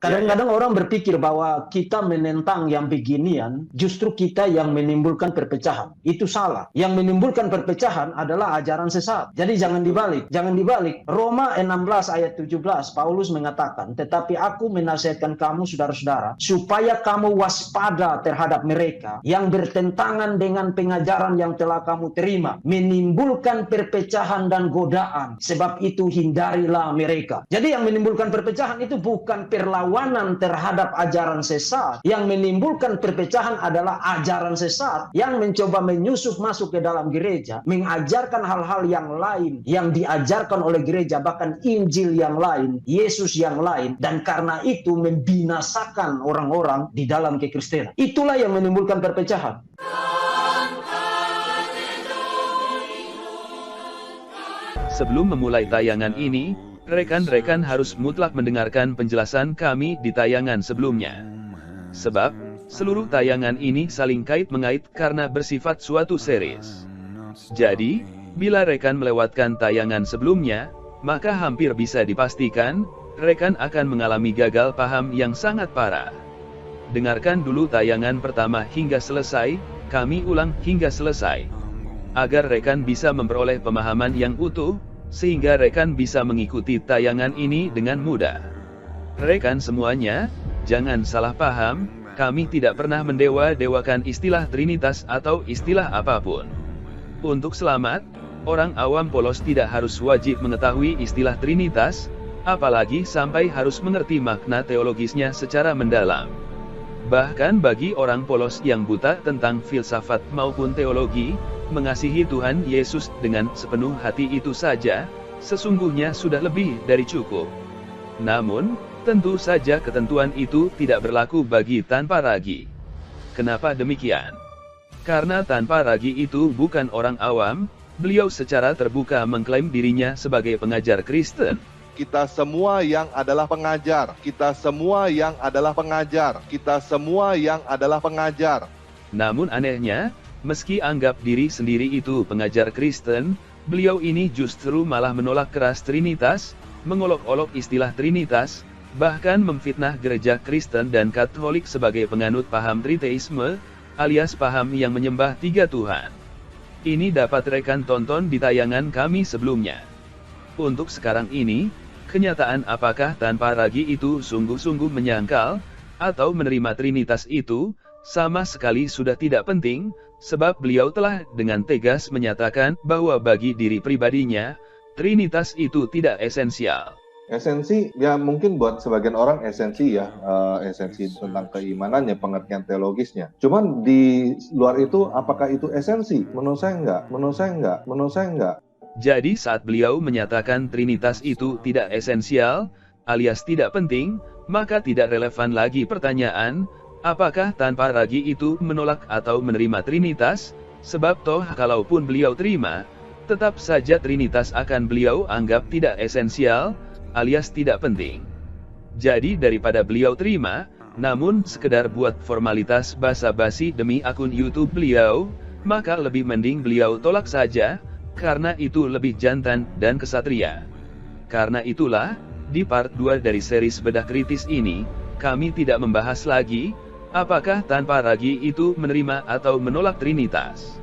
Kadang-kadang orang berpikir bahwa kita menentang yang beginian, justru kita yang menimbulkan perpecahan. Itu salah. Yang menimbulkan perpecahan adalah ajaran sesat. Jadi jangan dibalik. Jangan dibalik. Roma 16 ayat 17, Paulus mengatakan, tetapi aku menasihatkan kamu saudara-saudara, supaya kamu waspada terhadap mereka yang bertentangan dengan pengajaran yang telah kamu terima, menimbulkan perpecahan dan godaan. Sebab itu hindarilah mereka. Jadi yang menimbulkan perpecahan itu bukan perlawanan terhadap ajaran sesat. Yang menimbulkan perpecahan adalah ajaran sesat yang mencoba menyusup masuk ke dalam gereja, mengajarkan hal-hal yang lain yang diajarkan oleh gereja, bahkan Injil yang lain, Yesus yang lain, dan karena itu membinasakan orang-orang di dalam kekristenan. Itulah yang menimbulkan perpecahan. Sebelum memulai tayangan ini, rekan-rekan harus mutlak mendengarkan penjelasan kami di tayangan sebelumnya. Sebab, seluruh tayangan ini saling kait-mengait karena bersifat suatu series. Jadi, bila rekan melewatkan tayangan sebelumnya, maka hampir bisa dipastikan, rekan akan mengalami gagal paham yang sangat parah. Dengarkan dulu tayangan pertama hingga selesai, kami ulang hingga selesai. Agar rekan bisa memperoleh pemahaman yang utuh, sehingga rekan bisa mengikuti tayangan ini dengan mudah. Rekan semuanya, jangan salah paham, kami tidak pernah mendewa-dewakan istilah Trinitas atau istilah apapun. Untuk selamat, orang awam polos tidak harus wajib mengetahui istilah Trinitas, apalagi sampai harus mengerti makna teologisnya secara mendalam. Bahkan bagi orang polos yang buta tentang filsafat maupun teologi, mengasihi Tuhan Yesus dengan sepenuh hati itu saja, sesungguhnya sudah lebih dari cukup. Namun, tentu saja ketentuan itu tidak berlaku bagi tanpa ragi. Kenapa demikian? Karena tanpa ragi itu bukan orang awam, beliau secara terbuka mengklaim dirinya sebagai pengajar Kristen. Kita semua yang adalah pengajar, kita semua yang adalah pengajar, kita semua yang adalah pengajar. Namun anehnya, meski anggap diri sendiri itu pengajar Kristen, beliau ini justru malah menolak keras Trinitas, mengolok-olok istilah Trinitas, bahkan memfitnah gereja Kristen dan Katolik sebagai penganut paham Triteisme, alias paham yang menyembah tiga Tuhan. Ini dapat rekan tonton di tayangan kami sebelumnya. Untuk sekarang ini, kenyataan apakah tanpa ragi itu sungguh-sungguh menyangkal, atau menerima Trinitas itu, sama sekali sudah tidak penting, sebab beliau telah dengan tegas menyatakan bahwa bagi diri pribadinya, Trinitas itu tidak esensial. Esensi, ya mungkin buat sebagian orang esensi ya, esensi tentang keimanannya, pengertian teologisnya. Cuman di luar itu, apakah itu esensi? Menurut saya enggak. Jadi saat beliau menyatakan Trinitas itu tidak esensial, alias tidak penting, maka tidak relevan lagi pertanyaan, apakah tanpa ragi itu menolak atau menerima Trinitas, sebab toh kalaupun beliau terima, tetap saja Trinitas akan beliau anggap tidak esensial, alias tidak penting. Jadi daripada beliau terima, namun sekedar buat formalitas basa-basi demi akun YouTube beliau, maka lebih mending beliau tolak saja, karena itu lebih jantan dan kesatria. Karena itulah, di part 2 dari series bedah kritis ini, kami tidak membahas lagi, apakah tanpa ragi itu menerima atau menolak Trinitas.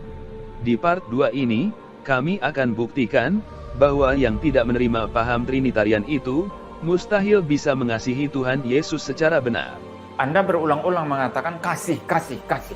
Di part 2 ini, kami akan buktikan, bahwa yang tidak menerima paham Trinitarian itu, mustahil bisa mengasihi Tuhan Yesus secara benar. Anda berulang-ulang mengatakan kasih.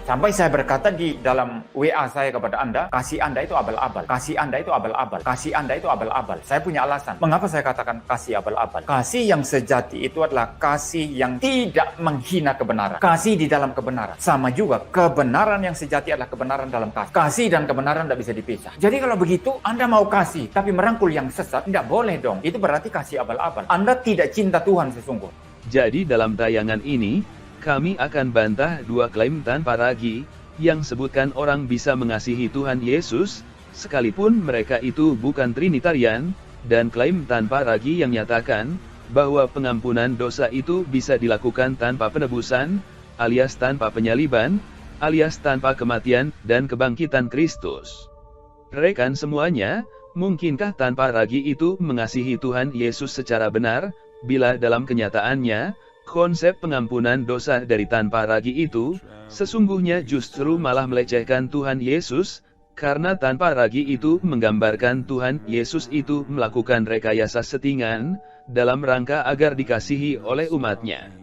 Sampai saya berkata di dalam WA saya kepada Anda, kasih Anda itu abal-abal. Kasih Anda itu abal-abal. Kasih Anda itu abal-abal. Saya punya alasan. Mengapa saya katakan kasih abal-abal? Kasih yang sejati itu adalah kasih yang tidak menghina kebenaran. Kasih di dalam kebenaran. Sama juga, kebenaran yang sejati adalah kebenaran dalam kasih. Kasih dan kebenaran tidak bisa dipisah. Jadi kalau begitu, Anda mau kasih, tapi merangkul yang sesat, tidak boleh dong. Itu berarti kasih abal-abal. Anda tidak cinta Tuhan sesungguhnya. Jadi dalam tayangan ini, kami akan bantah dua klaim tanpa ragi, yang sebutkan orang bisa mengasihi Tuhan Yesus, sekalipun mereka itu bukan Trinitarian, dan klaim tanpa ragi yang nyatakan, bahwa pengampunan dosa itu bisa dilakukan tanpa penebusan, alias tanpa penyaliban, alias tanpa kematian dan kebangkitan Kristus. Rekan semuanya, mungkinkah tanpa ragi itu mengasihi Tuhan Yesus secara benar, bila dalam kenyataannya, Konsep pengampunan dosa dari tanpa ragi itu, sesungguhnya justru malah melecehkan Tuhan Yesus, karena tanpa ragi itu menggambarkan Tuhan Yesus itu melakukan rekayasa settingan, dalam rangka agar dikasihi oleh umatnya.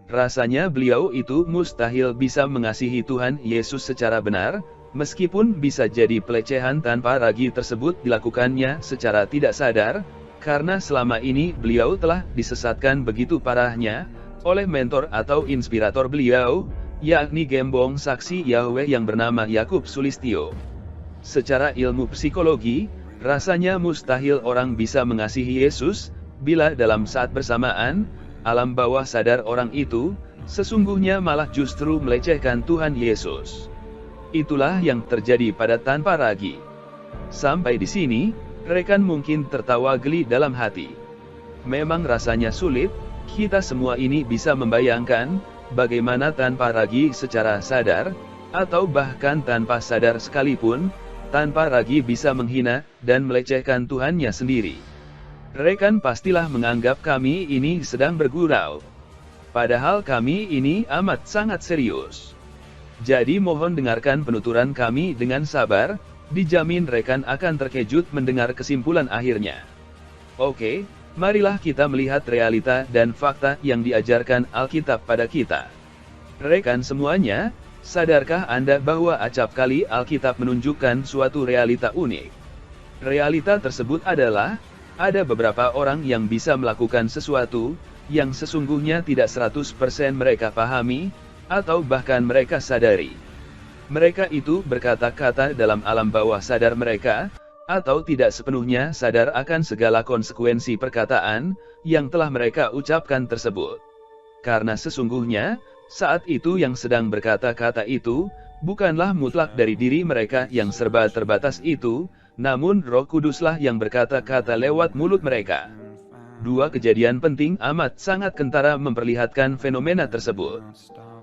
Rasanya beliau itu mustahil bisa mengasihi Tuhan Yesus secara benar, meskipun bisa jadi pelecehan tanpa ragi tersebut dilakukannya secara tidak sadar, karena selama ini beliau telah disesatkan begitu parahnya, oleh mentor atau inspirator beliau, yakni gembong saksi Yahweh yang bernama Yakub Sulistyo. Secara ilmu psikologi, rasanya mustahil orang bisa mengasihi Yesus, bila dalam saat bersamaan, alam bawah sadar orang itu, sesungguhnya malah justru melecehkan Tuhan Yesus. Itulah yang terjadi pada tanpa ragi. Sampai di sini, rekan mungkin tertawa geli dalam hati. Memang rasanya sulit, kita semua ini bisa membayangkan, bagaimana tanpa ragi secara sadar, atau bahkan tanpa sadar sekalipun, tanpa ragi bisa menghina, dan melecehkan Tuhannya sendiri. Rekan pastilah menganggap kami ini sedang bergurau. Padahal kami ini amat sangat serius. Jadi mohon dengarkan penuturan kami dengan sabar, dijamin rekan akan terkejut mendengar kesimpulan akhirnya. Oke, marilah kita melihat realita dan fakta yang diajarkan Alkitab pada kita. Rekan semuanya, sadarkah Anda bahwa acap kali Alkitab menunjukkan suatu realita unik? Realita tersebut adalah, ada beberapa orang yang bisa melakukan sesuatu, yang sesungguhnya tidak 100% mereka pahami, atau bahkan mereka sadari. Mereka itu berkata-kata dalam alam bawah sadar mereka, atau tidak sepenuhnya sadar akan segala konsekuensi perkataan, yang telah mereka ucapkan tersebut. Karena sesungguhnya, saat itu yang sedang berkata-kata itu, bukanlah mutlak dari diri mereka yang serba terbatas itu, namun Roh Kuduslah yang berkata-kata lewat mulut mereka. Dua kejadian penting amat sangat kentara memperlihatkan fenomena tersebut.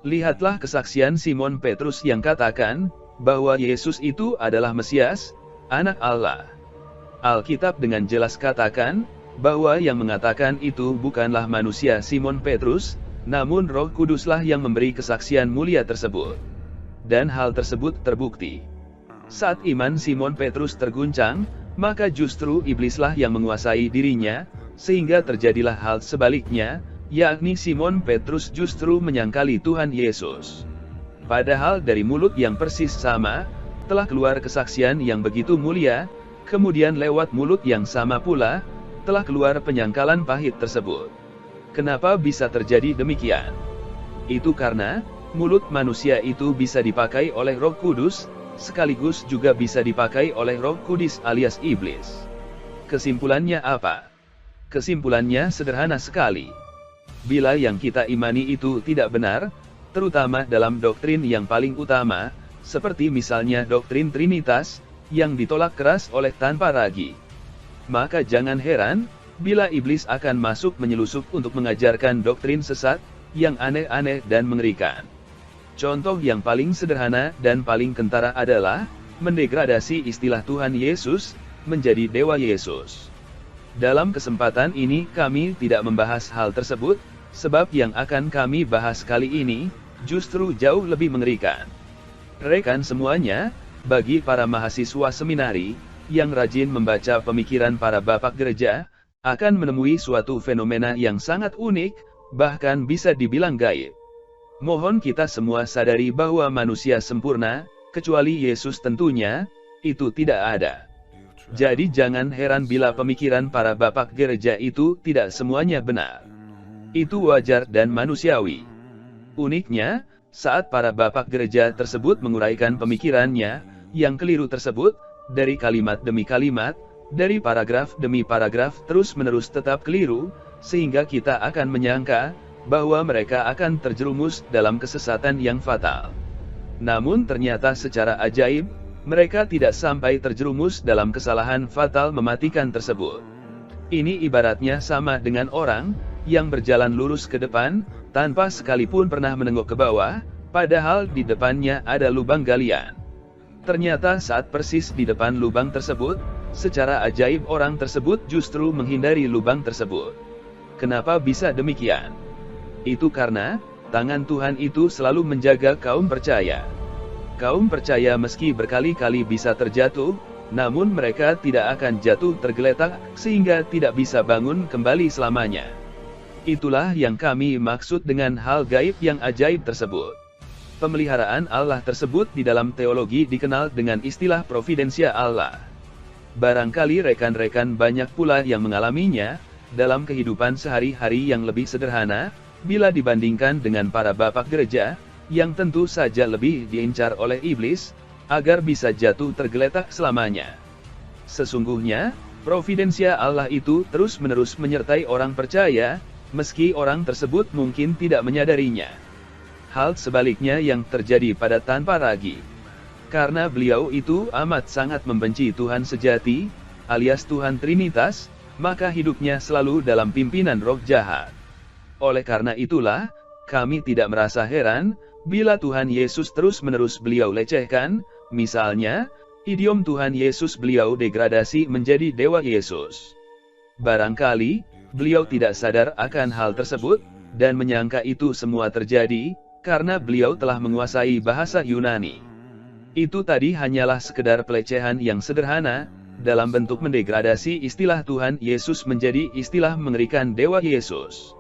Lihatlah kesaksian Simon Petrus yang katakan, bahwa Yesus itu adalah Mesias, Anak Allah. Alkitab dengan jelas katakan, bahwa yang mengatakan itu bukanlah manusia Simon Petrus, namun Roh Kuduslah yang memberi kesaksian mulia tersebut. Dan hal tersebut terbukti. Saat iman Simon Petrus terguncang, maka justru iblislah yang menguasai dirinya, sehingga terjadilah hal sebaliknya, yakni Simon Petrus justru menyangkali Tuhan Yesus. Padahal dari mulut yang persis sama, telah keluar kesaksian yang begitu mulia, kemudian lewat mulut yang sama pula, telah keluar penyangkalan pahit tersebut. Kenapa bisa terjadi demikian? Itu karena, mulut manusia itu bisa dipakai oleh Roh Kudus, sekaligus juga bisa dipakai oleh Roh Kudus alias iblis. Kesimpulannya apa? Kesimpulannya sederhana sekali. Bila yang kita imani itu tidak benar, terutama dalam doktrin yang paling utama, seperti misalnya doktrin Trinitas, yang ditolak keras oleh tanpa ragi, maka jangan heran, bila iblis akan masuk menyelusup untuk mengajarkan doktrin sesat, yang aneh-aneh dan mengerikan. Contoh yang paling sederhana dan paling kentara adalah, mendegradasi istilah Tuhan Yesus, menjadi Dewa Yesus. Dalam kesempatan ini kami tidak membahas hal tersebut, sebab yang akan kami bahas kali ini, justru jauh lebih mengerikan. Rekan semuanya, bagi para mahasiswa seminari, yang rajin membaca pemikiran para bapak gereja, akan menemui suatu fenomena yang sangat unik, bahkan bisa dibilang gaib. Mohon kita semua sadari bahwa manusia sempurna, kecuali Yesus tentunya, itu tidak ada. Jadi jangan heran bila pemikiran para bapak gereja itu tidak semuanya benar. Itu wajar dan manusiawi. Uniknya, saat para bapak gereja tersebut menguraikan pemikirannya, yang keliru tersebut, dari kalimat demi kalimat, dari paragraf demi paragraf terus-menerus tetap keliru, sehingga kita akan menyangka, bahwa mereka akan terjerumus dalam kesesatan yang fatal. Namun ternyata secara ajaib, mereka tidak sampai terjerumus dalam kesalahan fatal mematikan tersebut. Ini ibaratnya sama dengan orang, yang berjalan lurus ke depan, tanpa sekalipun pernah menengok ke bawah, padahal di depannya ada lubang galian. Ternyata saat persis di depan lubang tersebut, secara ajaib orang tersebut justru menghindari lubang tersebut. Kenapa bisa demikian? Itu karena, tangan Tuhan itu selalu menjaga kaum percaya. Kaum percaya meski berkali-kali bisa terjatuh, namun mereka tidak akan jatuh tergeletak, sehingga tidak bisa bangun kembali selamanya. Itulah yang kami maksud dengan hal gaib yang ajaib tersebut. Pemeliharaan Allah tersebut di dalam teologi dikenal dengan istilah providensia Allah. Barangkali rekan-rekan banyak pula yang mengalaminya, dalam kehidupan sehari-hari yang lebih sederhana, bila dibandingkan dengan para bapak gereja, yang tentu saja lebih diincar oleh iblis, agar bisa jatuh tergeletak selamanya. Sesungguhnya, providensia Allah itu terus-menerus menyertai orang percaya, meski orang tersebut mungkin tidak menyadarinya. Hal sebaliknya yang terjadi pada tanpa ragi. Karena beliau itu amat sangat membenci Tuhan sejati, alias Tuhan Trinitas, maka hidupnya selalu dalam pimpinan roh jahat. Oleh karena itulah, kami tidak merasa heran, bila Tuhan Yesus terus-menerus beliau lecehkan, misalnya, idiom Tuhan Yesus beliau degradasi menjadi Dewa Yesus. Barangkali, beliau tidak sadar akan hal tersebut, dan menyangka itu semua terjadi, karena beliau telah menguasai bahasa Yunani. Itu tadi hanyalah sekedar pelecehan yang sederhana, dalam bentuk mendegradasi istilah Tuhan Yesus menjadi istilah mengerikan Dewa Yesus.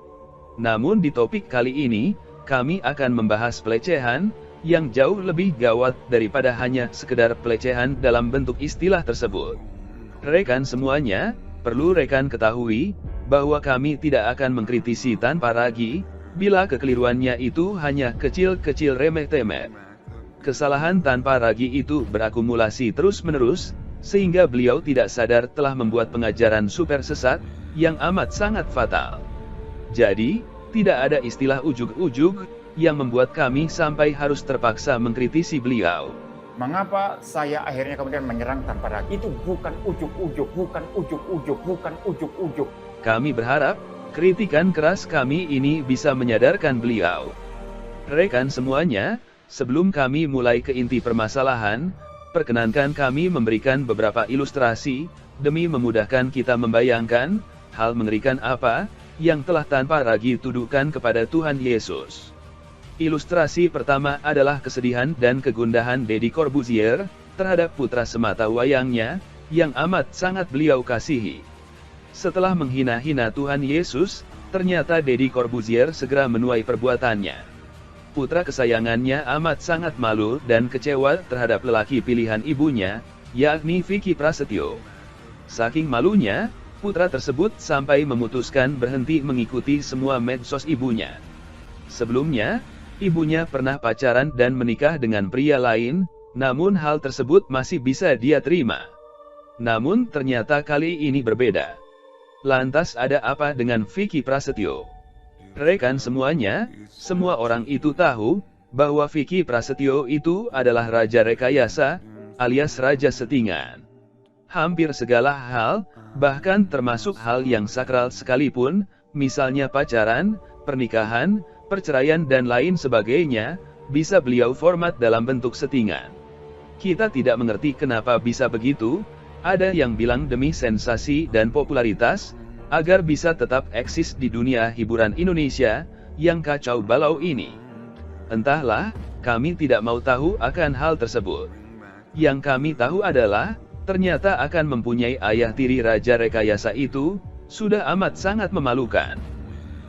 Namun di topik kali ini, kami akan membahas pelecehan, yang jauh lebih gawat daripada hanya sekedar pelecehan dalam bentuk istilah tersebut. Rekan semuanya, perlu rekan ketahui, bahwa kami tidak akan mengkritisi tanpa ragi, bila kekeliruannya itu hanya kecil-kecil remeh-temeh. Kesalahan tanpa ragi itu berakumulasi terus-menerus, sehingga beliau tidak sadar telah membuat pengajaran super sesat, yang amat sangat fatal. Jadi, tidak ada istilah ujug-ujug, yang membuat kami sampai harus terpaksa mengkritisi beliau. Mengapa saya akhirnya kemudian menyerang tanpa ragi? Itu bukan ujug-ujug, bukan ujug-ujug, bukan ujug-ujug. Kami berharap, kritikan keras kami ini bisa menyadarkan beliau. Rekan semuanya, sebelum kami mulai ke inti permasalahan, perkenankan kami memberikan beberapa ilustrasi, demi memudahkan kita membayangkan, hal mengerikan apa, yang telah tanpa ragi tuduhkan kepada Tuhan Yesus. Ilustrasi pertama adalah kesedihan dan kegundahan Deddy Corbuzier, terhadap putra semata wayangnya, yang amat sangat beliau kasihi. Setelah menghina-hina Tuhan Yesus, ternyata Deddy Corbuzier segera menuai perbuatannya. Putra kesayangannya amat sangat malu dan kecewa terhadap lelaki pilihan ibunya, yakni Vicky Prasetyo. Saking malunya, putra tersebut sampai memutuskan berhenti mengikuti semua medsos ibunya. Sebelumnya, ibunya pernah pacaran dan menikah dengan pria lain, namun hal tersebut masih bisa dia terima. Namun ternyata kali ini berbeda. Lantas ada apa dengan Vicky Prasetyo? Rekan semuanya, semua orang itu tahu, bahwa Vicky Prasetyo itu adalah raja rekayasa, alias raja settingan. Hampir segala hal, bahkan termasuk hal yang sakral sekalipun, misalnya pacaran, pernikahan, perceraian dan lain sebagainya, bisa beliau format dalam bentuk settingan. Kita tidak mengerti kenapa bisa begitu. Ada yang bilang demi sensasi dan popularitas, agar bisa tetap eksis di dunia hiburan Indonesia, yang kacau balau ini. Entahlah, kami tidak mau tahu akan hal tersebut. Yang kami tahu adalah, ternyata akan mempunyai ayah tiri raja rekayasa itu, sudah amat sangat memalukan.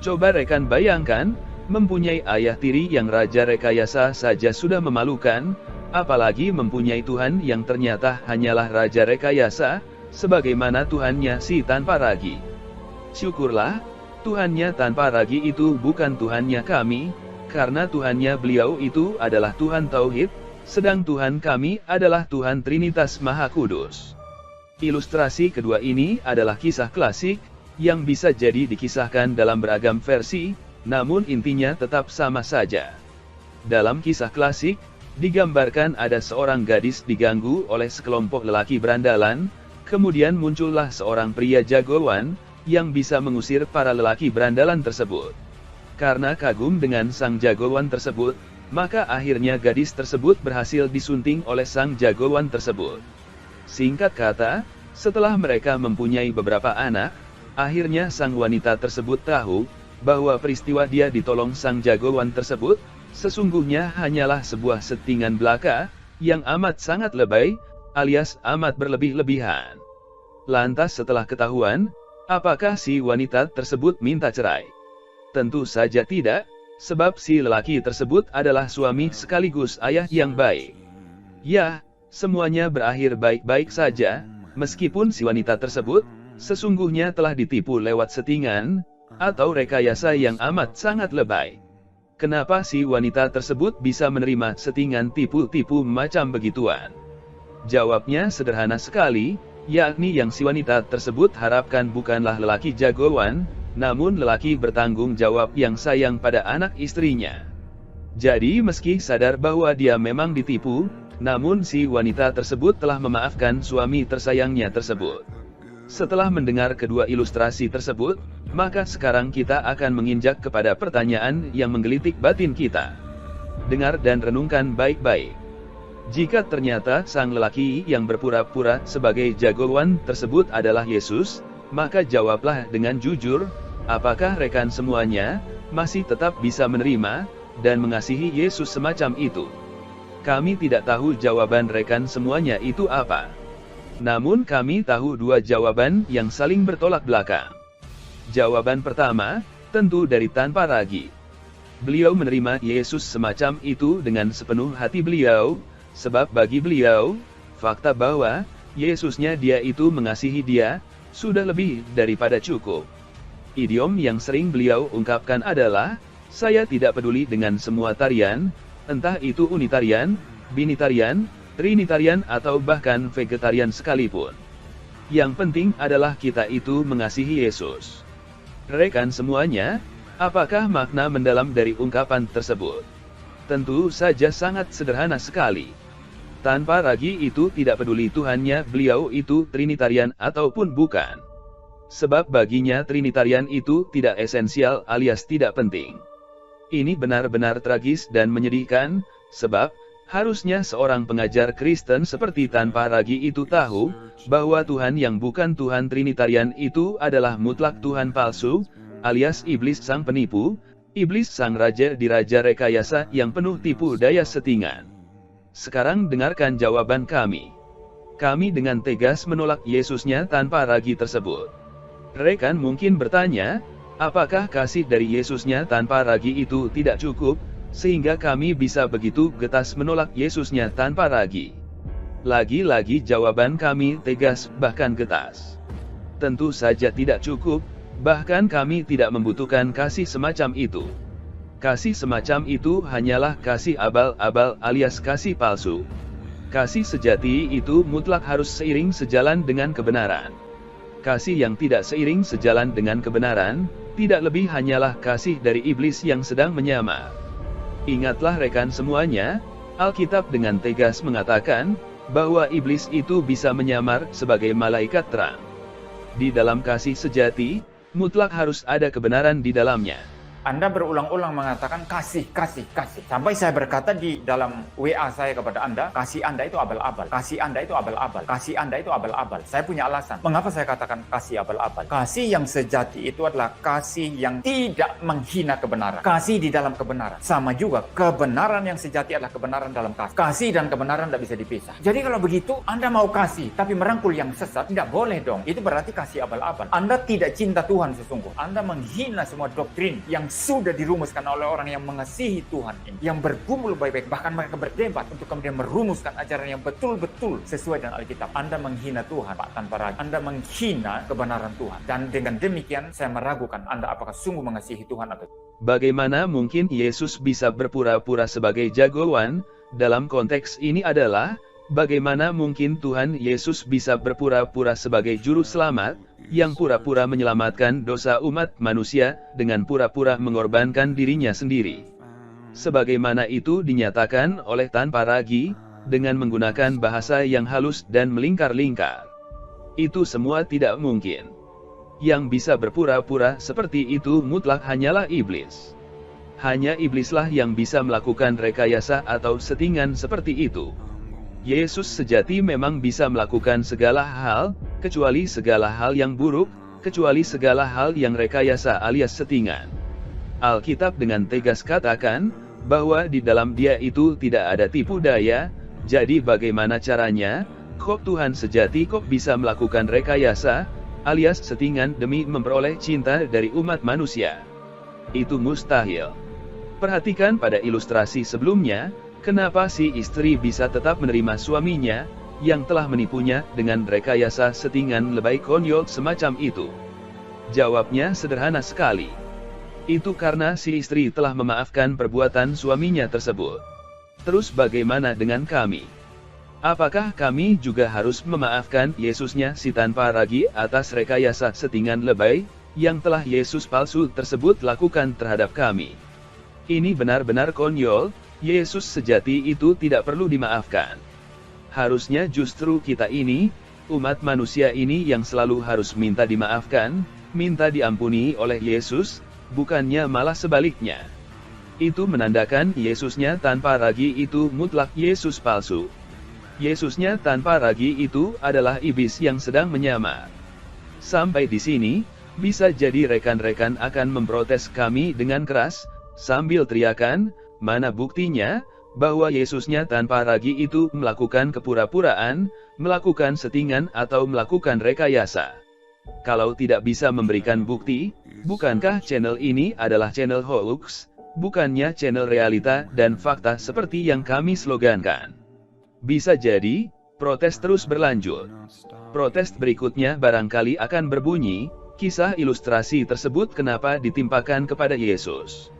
Coba rekan bayangkan, mempunyai ayah tiri yang raja rekayasa saja sudah memalukan, apalagi mempunyai Tuhan yang ternyata hanyalah raja rekayasa, sebagaimana Tuhannya si tanpa ragi. Syukurlah, Tuhannya tanpa ragi itu bukan Tuhannya kami, karena Tuhannya beliau itu adalah Tuhan Tauhid, sedang Tuhan kami adalah Tuhan Trinitas Maha Kudus. Ilustrasi kedua ini adalah kisah klasik, yang bisa jadi dikisahkan dalam beragam versi, namun intinya tetap sama saja. Dalam kisah klasik, digambarkan ada seorang gadis diganggu oleh sekelompok lelaki berandalan, kemudian muncullah seorang pria jagoan, yang bisa mengusir para lelaki berandalan tersebut. Karena kagum dengan sang jagoan tersebut, maka akhirnya gadis tersebut berhasil disunting oleh sang jagoan tersebut. Singkat kata, setelah mereka mempunyai beberapa anak, akhirnya sang wanita tersebut tahu, bahwa peristiwa dia ditolong sang jagoan tersebut, sesungguhnya hanyalah sebuah settingan belaka, yang amat sangat lebay, alias amat berlebih-lebihan. Lantas setelah ketahuan, apakah si wanita tersebut minta cerai? Tentu saja tidak, sebab si lelaki tersebut adalah suami sekaligus ayah yang baik. Ya, semuanya berakhir baik-baik saja, meskipun si wanita tersebut sesungguhnya telah ditipu lewat settingan atau rekayasa yang amat sangat lebay. Kenapa si wanita tersebut bisa menerima settingan tipu-tipu macam begituan? Jawabnya sederhana sekali, yakni yang si wanita tersebut harapkan bukanlah lelaki jagoan, namun lelaki bertanggung jawab yang sayang pada anak istrinya. Jadi meski sadar bahwa dia memang ditipu, namun si wanita tersebut telah memaafkan suami tersayangnya tersebut. Setelah mendengar kedua ilustrasi tersebut, maka sekarang kita akan menginjak kepada pertanyaan yang menggelitik batin kita. Dengar dan renungkan baik-baik. Jika ternyata sang lelaki yang berpura-pura sebagai jagoan tersebut adalah Yesus, maka jawablah dengan jujur, apakah rekan semuanya masih tetap bisa menerima dan mengasihi Yesus semacam itu? Kami tidak tahu jawaban rekan semuanya itu apa. Namun kami tahu dua jawaban yang saling bertolak belakang. Jawaban pertama, tentu dari tanpa ragu. Beliau menerima Yesus semacam itu dengan sepenuh hati beliau, sebab bagi beliau, fakta bahwa Yesusnya dia itu mengasihi dia, sudah lebih daripada cukup. Idiom yang sering beliau ungkapkan adalah, saya tidak peduli dengan semua tarian, entah itu unitarian, binitarian, trinitarian atau bahkan vegetarian sekalipun. Yang penting adalah kita itu mengasihi Yesus. Rekan semuanya, apakah makna mendalam dari ungkapan tersebut? Tentu saja sangat sederhana sekali. Tanpa ragu itu tidak peduli Tuhannya beliau itu trinitarian ataupun bukan. Sebab baginya trinitarian itu tidak esensial alias tidak penting. Ini benar-benar tragis dan menyedihkan, sebab harusnya seorang pengajar Kristen seperti tanpa ragu itu tahu, bahwa Tuhan yang bukan Tuhan Trinitarian itu adalah mutlak Tuhan palsu, alias iblis sang penipu, iblis sang raja di raja rekayasa yang penuh tipu daya settingan. Sekarang dengarkan jawaban kami. Kami dengan tegas menolak Yesusnya tanpa ragu tersebut. Rekan mungkin bertanya, apakah kasih dari Yesusnya tanpa ragu itu tidak cukup, sehingga kami bisa begitu getas menolak Yesusnya tanpa ragu? Lagi-lagi jawaban kami tegas bahkan getas. Tentu saja tidak cukup, bahkan kami tidak membutuhkan kasih semacam itu. Kasih semacam itu hanyalah kasih abal-abal alias kasih palsu. Kasih sejati itu mutlak harus seiring sejalan dengan kebenaran. Kasih yang tidak seiring sejalan dengan kebenaran, tidak lebih hanyalah kasih dari iblis yang sedang menyamar. Ingatlah rekan semuanya, Alkitab dengan tegas mengatakan, bahwa iblis itu bisa menyamar sebagai malaikat terang. Di dalam kasih sejati, mutlak harus ada kebenaran di dalamnya. Anda berulang-ulang mengatakan kasih, kasih, kasih. Sampai saya berkata di dalam WA saya kepada Anda, kasih Anda itu abal-abal. Kasih Anda itu abal-abal. Kasih Anda itu abal-abal. Saya punya alasan. Mengapa saya katakan kasih abal-abal? Kasih yang sejati itu adalah kasih yang tidak menghina kebenaran. Kasih di dalam kebenaran. Sama juga, kebenaran yang sejati adalah kebenaran dalam kasih. Kasih dan kebenaran tidak bisa dipisah. Jadi kalau begitu, Anda mau kasih, tapi merangkul yang sesat, tidak boleh dong. Itu berarti kasih abal-abal. Anda tidak cinta Tuhan sesungguhnya. Anda menghina semua doktrin yang sudah dirumuskan oleh orang yang mengasihi Tuhan ini, yang bergumul baik-baik, bahkan mereka berdebat untuk kemudian merumuskan ajaran yang betul-betul sesuai dengan Alkitab. Anda menghina Tuhan, Pak, tanpa ragu. Anda menghina kebenaran Tuhan. Dan dengan demikian, saya meragukan Anda apakah sungguh mengasihi Tuhan atau tidak. Bagaimana mungkin Yesus bisa berpura-pura sebagai jagoan? Dalam konteks ini adalah, bagaimana mungkin Tuhan Yesus bisa berpura-pura sebagai juru selamat, yang pura-pura menyelamatkan dosa umat manusia, dengan pura-pura mengorbankan dirinya sendiri. Sebagaimana itu dinyatakan oleh tanpa ragu, dengan menggunakan bahasa yang halus dan melingkar-lingkar. Itu semua tidak mungkin. Yang bisa berpura-pura seperti itu mutlak hanyalah iblis. Hanya iblislah yang bisa melakukan rekayasa atau settingan seperti itu. Yesus sejati memang bisa melakukan segala hal, kecuali segala hal yang buruk, kecuali segala hal yang rekayasa alias settingan. Alkitab dengan tegas katakan, bahwa di dalam Dia itu tidak ada tipu daya. Jadi bagaimana caranya, kok Tuhan sejati kok bisa melakukan rekayasa, alias settingan demi memperoleh cinta dari umat manusia? Itu mustahil. Perhatikan pada ilustrasi sebelumnya, kenapa si istri bisa tetap menerima suaminya, yang telah menipunya dengan rekayasa settingan lebay konyol semacam itu? Jawabnya sederhana sekali. Itu karena si istri telah memaafkan perbuatan suaminya tersebut. Terus bagaimana dengan kami? Apakah kami juga harus memaafkan Yesusnya si tanpa ragi atas rekayasa settingan lebay, yang telah Yesus palsu tersebut lakukan terhadap kami? Ini benar-benar konyol. Yesus sejati itu tidak perlu dimaafkan. Harusnya justru kita ini, umat manusia ini yang selalu harus minta dimaafkan, minta diampuni oleh Yesus, bukannya malah sebaliknya. Itu menandakan Yesusnya tanpa ragi itu mutlak Yesus palsu. Yesusnya tanpa ragi itu adalah iblis yang sedang menyamar. Sampai di sini, bisa jadi rekan-rekan akan memprotes kami dengan keras, sambil teriakan, mana buktinya, bahwa Yesusnya tanpa ragi itu melakukan kepura-puraan, melakukan settingan atau melakukan rekayasa. Kalau tidak bisa memberikan bukti, bukankah channel ini adalah channel hoax, bukannya channel realita dan fakta seperti yang kami slogankan? Bisa jadi, protes terus berlanjut. Protes berikutnya barangkali akan berbunyi, kisah ilustrasi tersebut kenapa ditimpakan kepada Yesus?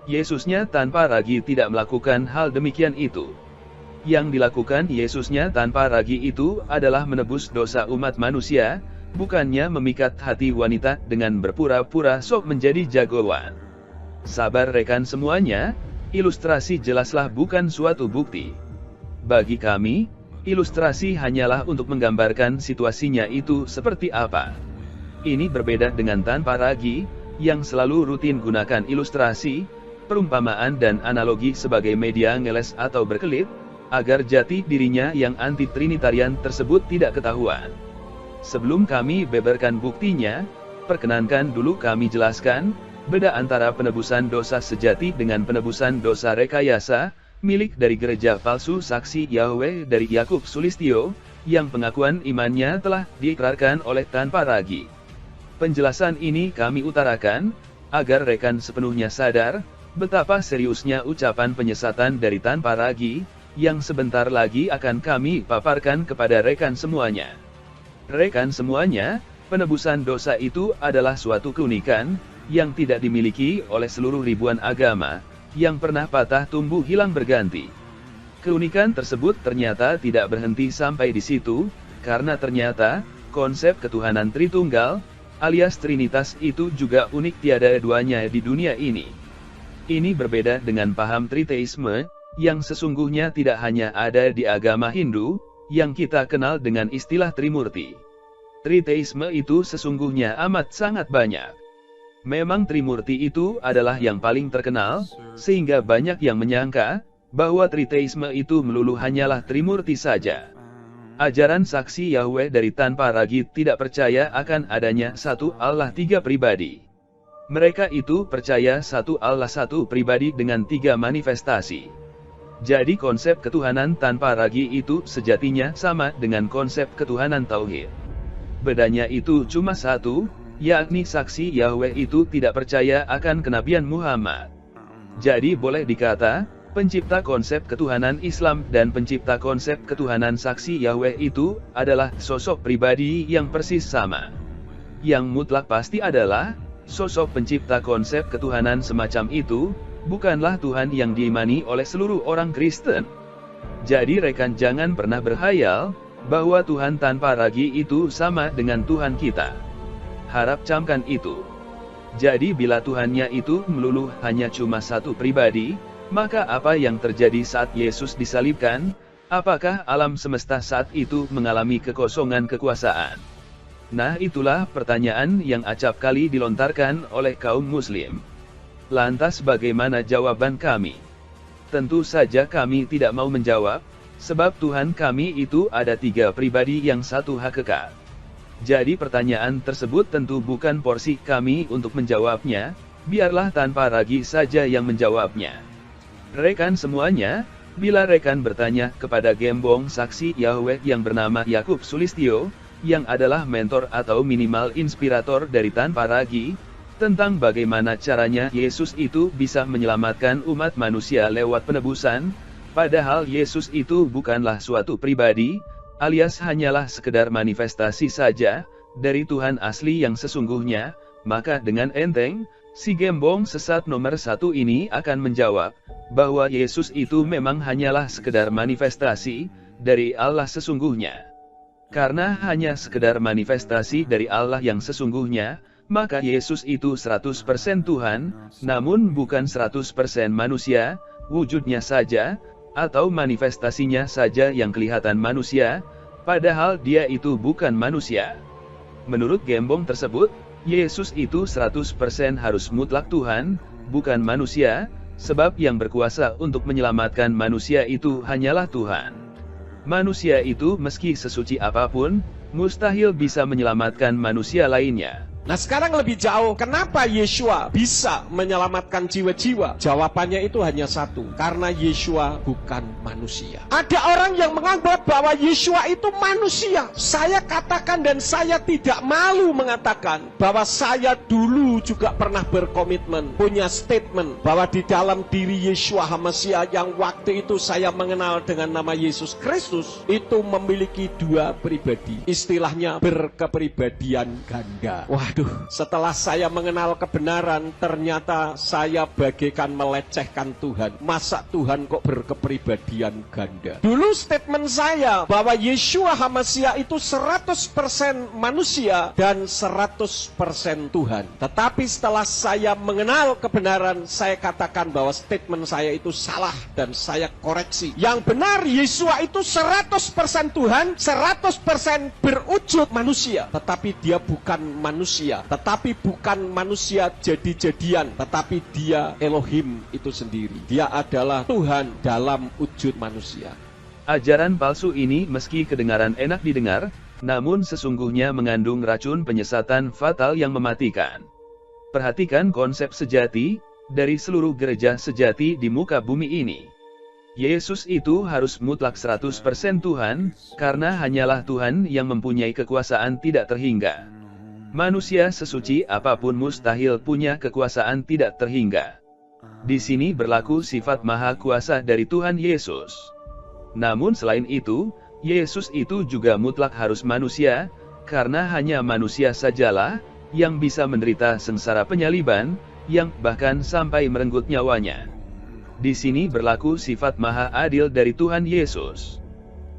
Yesusnya tanpa ragi tidak melakukan hal demikian itu. Yang dilakukan Yesusnya tanpa ragi itu adalah menebus dosa umat manusia, bukannya memikat hati wanita dengan berpura-pura sok menjadi jagoan. Sabar rekan semuanya, ilustrasi jelaslah bukan suatu bukti. Bagi kami, ilustrasi hanyalah untuk menggambarkan situasinya itu seperti apa. Ini berbeda dengan tanpa ragi, yang selalu rutin gunakan ilustrasi, perumpamaan dan analogi sebagai media ngeles atau berkelit, agar jati dirinya yang anti-trinitarian tersebut tidak ketahuan. Sebelum kami beberkan buktinya, perkenankan dulu kami jelaskan, beda antara penebusan dosa sejati dengan penebusan dosa rekayasa, milik dari gereja palsu saksi Yahweh dari Yakub Sulistyo, yang pengakuan imannya telah diikrarkan oleh tanpa ragi. Penjelasan ini kami utarakan, agar rekan sepenuhnya sadar, betapa seriusnya ucapan penyesatan dari tanpa ragi, yang sebentar lagi akan kami paparkan kepada rekan semuanya. Rekan semuanya, penebusan dosa itu adalah suatu keunikan, yang tidak dimiliki oleh seluruh ribuan agama, yang pernah patah tumbuh hilang berganti. Keunikan tersebut ternyata tidak berhenti sampai di situ, karena ternyata, konsep ketuhanan Tritunggal, alias Trinitas itu juga unik tiada duanya di dunia ini. Ini berbeda dengan paham Triteisme, yang sesungguhnya tidak hanya ada di agama Hindu, yang kita kenal dengan istilah Trimurti. Triteisme itu sesungguhnya amat sangat banyak. Memang Trimurti itu adalah yang paling terkenal, sehingga banyak yang menyangka, bahwa Triteisme itu melulu hanyalah Trimurti saja. Ajaran saksi Yahweh dari tanpa ragi tidak percaya akan adanya satu Allah tiga pribadi. Mereka itu percaya satu Allah satu pribadi dengan tiga manifestasi. Jadi konsep ketuhanan tanpa ragi itu sejatinya sama dengan konsep ketuhanan Tauhid. Bedanya itu cuma satu, yakni saksi Yahweh itu tidak percaya akan kenabian Muhammad. Jadi boleh dikata, pencipta konsep ketuhanan Islam dan pencipta konsep ketuhanan saksi Yahweh itu adalah sosok pribadi yang persis sama. Yang mutlak pasti adalah, sosok pencipta konsep ketuhanan semacam itu, bukanlah Tuhan yang diimani oleh seluruh orang Kristen. Jadi rekan jangan pernah berhayal, bahwa Tuhan tanpa ragi itu sama dengan Tuhan kita. Harap camkan itu. Jadi bila Tuhannya itu melulu hanya cuma satu pribadi, maka apa yang terjadi saat Yesus disalibkan? Apakah alam semesta saat itu mengalami kekosongan kekuasaan? Nah itulah pertanyaan yang acap kali dilontarkan oleh kaum muslim. Lantas bagaimana jawaban kami? Tentu saja kami tidak mau menjawab, sebab Tuhan kami itu ada tiga pribadi yang satu hakikat. Jadi pertanyaan tersebut tentu bukan porsi kami untuk menjawabnya, biarlah tanpa ragu saja yang menjawabnya. Rekan semuanya, bila rekan bertanya kepada gembong saksi Yahweh yang bernama Yakub Sulistyo, yang adalah mentor atau minimal inspirator dari tanpa ragu, tentang bagaimana caranya Yesus itu bisa menyelamatkan umat manusia lewat penebusan, padahal Yesus itu bukanlah suatu pribadi, alias hanyalah sekedar manifestasi saja, dari Tuhan asli yang sesungguhnya, maka dengan enteng, si gembong sesat nomor 1 ini akan menjawab, bahwa Yesus itu memang hanyalah sekedar manifestasi, dari Allah sesungguhnya. Karena hanya sekedar manifestasi dari Allah yang sesungguhnya, maka Yesus itu 100% Tuhan, namun bukan 100% manusia, wujudnya saja, atau manifestasinya saja yang kelihatan manusia, padahal dia itu bukan manusia. Menurut gembong tersebut, Yesus itu 100% harus mutlak Tuhan, bukan manusia, sebab yang berkuasa untuk menyelamatkan manusia itu hanyalah Tuhan. Manusia itu meski sesuci apapun, mustahil bisa menyelamatkan manusia lainnya. Nah sekarang lebih jauh, kenapa Yeshua bisa menyelamatkan jiwa-jiwa? Jawabannya itu hanya satu, karena Yeshua bukan manusia. Ada orang yang menganggap bahwa Yeshua itu manusia. Saya katakan dan saya tidak malu mengatakan bahwa saya dulu juga pernah berkomitmen, punya statement bahwa di dalam diri Yeshua HaMashiach yang waktu itu saya mengenal dengan nama Yesus Kristus, itu memiliki dua pribadi. Istilahnya berkepribadian ganda. Waduh, setelah saya mengenal kebenaran, ternyata saya bagaikan melecehkan Tuhan. Masa Tuhan kok berkepribadian ganda? Dulu statement saya bahwa Yeshua HaMashiach itu 100% manusia dan 100% Tuhan. Tetapi setelah saya mengenal kebenaran, saya katakan bahwa statement saya itu salah dan saya koreksi. Yang benar, Yeshua itu 100% Tuhan, 100% berwujud manusia. Tetapi dia bukan manusia. Tetapi bukan manusia jadi-jadian, tetapi dia Elohim itu sendiri. Dia adalah Tuhan dalam wujud manusia. Ajaran palsu ini meski kedengaran enak didengar, namun sesungguhnya mengandung racun penyesatan fatal yang mematikan. Perhatikan konsep sejati dari seluruh gereja sejati di muka bumi ini. Yesus itu harus mutlak 100% Tuhan, karena hanyalah Tuhan yang mempunyai kekuasaan tidak terhingga. Manusia sesuci apapun mustahil punya kekuasaan tidak terhingga. Di sini berlaku sifat maha kuasa dari Tuhan Yesus. Namun selain itu, Yesus itu juga mutlak harus manusia, karena hanya manusia sajalah yang bisa menderita sengsara penyaliban, yang bahkan sampai merenggut nyawanya. Di sini berlaku sifat maha adil dari Tuhan Yesus.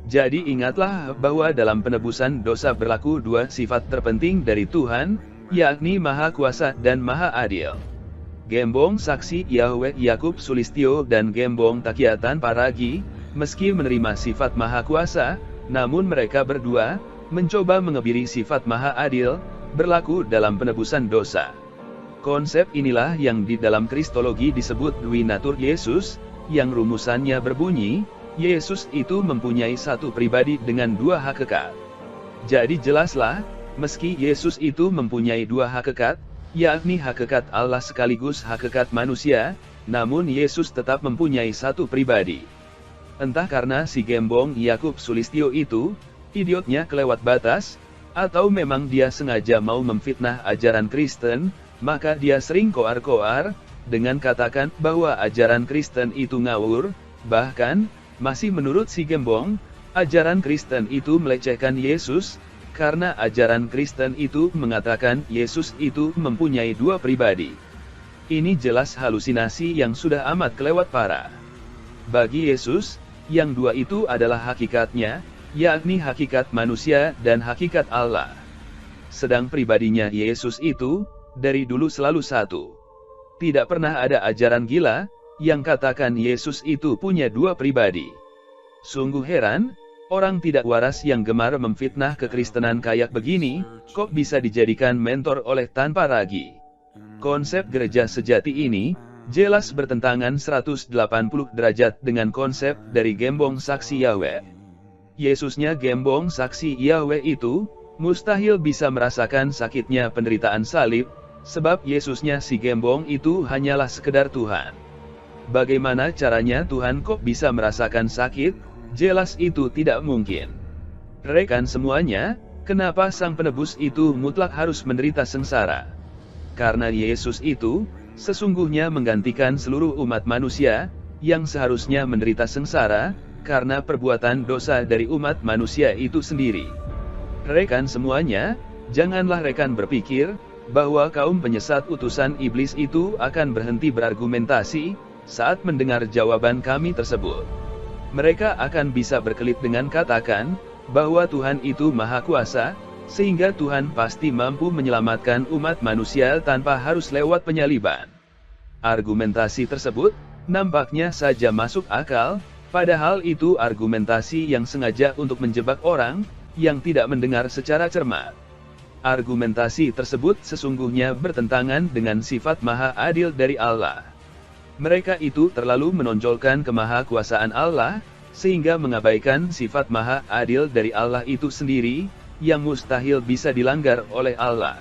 Jadi ingatlah bahwa dalam penebusan dosa berlaku dua sifat terpenting dari Tuhan, yakni Maha Kuasa dan Maha Adil. Gembong saksi Yahweh Yakub Sulistyo dan gembong Takia Tanpa Ragu, meski menerima sifat Maha Kuasa, namun mereka berdua mencoba mengebiri sifat Maha Adil, berlaku dalam penebusan dosa. Konsep inilah yang di dalam Kristologi disebut Dwi Natur Yesus, yang rumusannya berbunyi, Yesus itu mempunyai satu pribadi dengan dua hakikat. Jadi jelaslah, meski Yesus itu mempunyai dua hakikat, yakni hakikat Allah sekaligus hakikat manusia, namun Yesus tetap mempunyai satu pribadi. Entah karena si gembong Yakub Sulistyo itu, idiotnya kelewat batas, atau memang dia sengaja mau memfitnah ajaran Kristen, maka dia sering koar-koar, dengan katakan bahwa ajaran Kristen itu ngawur, bahkan, masih menurut si gembong, ajaran Kristen itu melecehkan Yesus, karena ajaran Kristen itu mengatakan Yesus itu mempunyai dua pribadi. Ini jelas halusinasi yang sudah amat kelewat parah. Bagi Yesus, yang dua itu adalah hakikatnya, yakni hakikat manusia dan hakikat Allah. Sedang pribadinya Yesus itu, dari dulu selalu satu. Tidak pernah ada ajaran gila, yang katakan Yesus itu punya dua pribadi. Sungguh heran, orang tidak waras yang gemar memfitnah kekristenan kayak begini, kok bisa dijadikan mentor oleh tanpa ragu. Konsep gereja sejati ini, jelas bertentangan 180 derajat dengan konsep dari gembong saksi Yahweh. Yesusnya gembong saksi Yahweh itu, mustahil bisa merasakan sakitnya penderitaan salib, sebab Yesusnya si gembong itu hanyalah sekedar Tuhan. Bagaimana caranya Tuhan kok bisa merasakan sakit? Jelas itu tidak mungkin. Rekan semuanya, kenapa Sang Penebus itu mutlak harus menderita sengsara? Karena Yesus itu sesungguhnya menggantikan seluruh umat manusia yang seharusnya menderita sengsara karena perbuatan dosa dari umat manusia itu sendiri. Rekan semuanya, janganlah rekan berpikir bahwa kaum penyesat utusan iblis itu akan berhenti berargumentasi saat mendengar jawaban kami tersebut. Mereka akan bisa berkelit dengan katakan bahwa Tuhan itu Maha Kuasa, sehingga Tuhan pasti mampu menyelamatkan umat manusia tanpa harus lewat penyaliban. Argumentasi tersebut nampaknya saja masuk akal, padahal itu argumentasi yang sengaja untuk menjebak orang yang tidak mendengar secara cermat. Argumentasi tersebut sesungguhnya bertentangan dengan sifat maha adil dari Allah. Mereka itu terlalu menonjolkan kemahakuasaan Allah, sehingga mengabaikan sifat maha adil dari Allah itu sendiri, yang mustahil bisa dilanggar oleh Allah.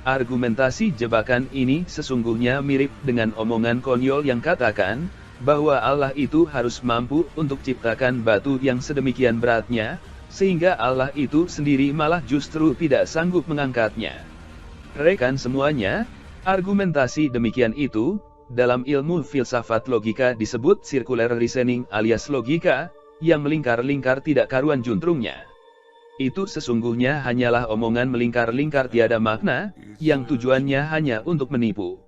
Argumentasi jebakan ini sesungguhnya mirip dengan omongan konyol yang katakan, bahwa Allah itu harus mampu untuk ciptakan batu yang sedemikian beratnya, sehingga Allah itu sendiri malah justru tidak sanggup mengangkatnya. Rekan semuanya, argumentasi demikian itu, dalam ilmu filsafat logika disebut circular reasoning alias logika, yang melingkar-lingkar tidak karuan juntrungnya. Itu sesungguhnya hanyalah omongan melingkar-lingkar tiada makna, yang tujuannya hanya untuk menipu.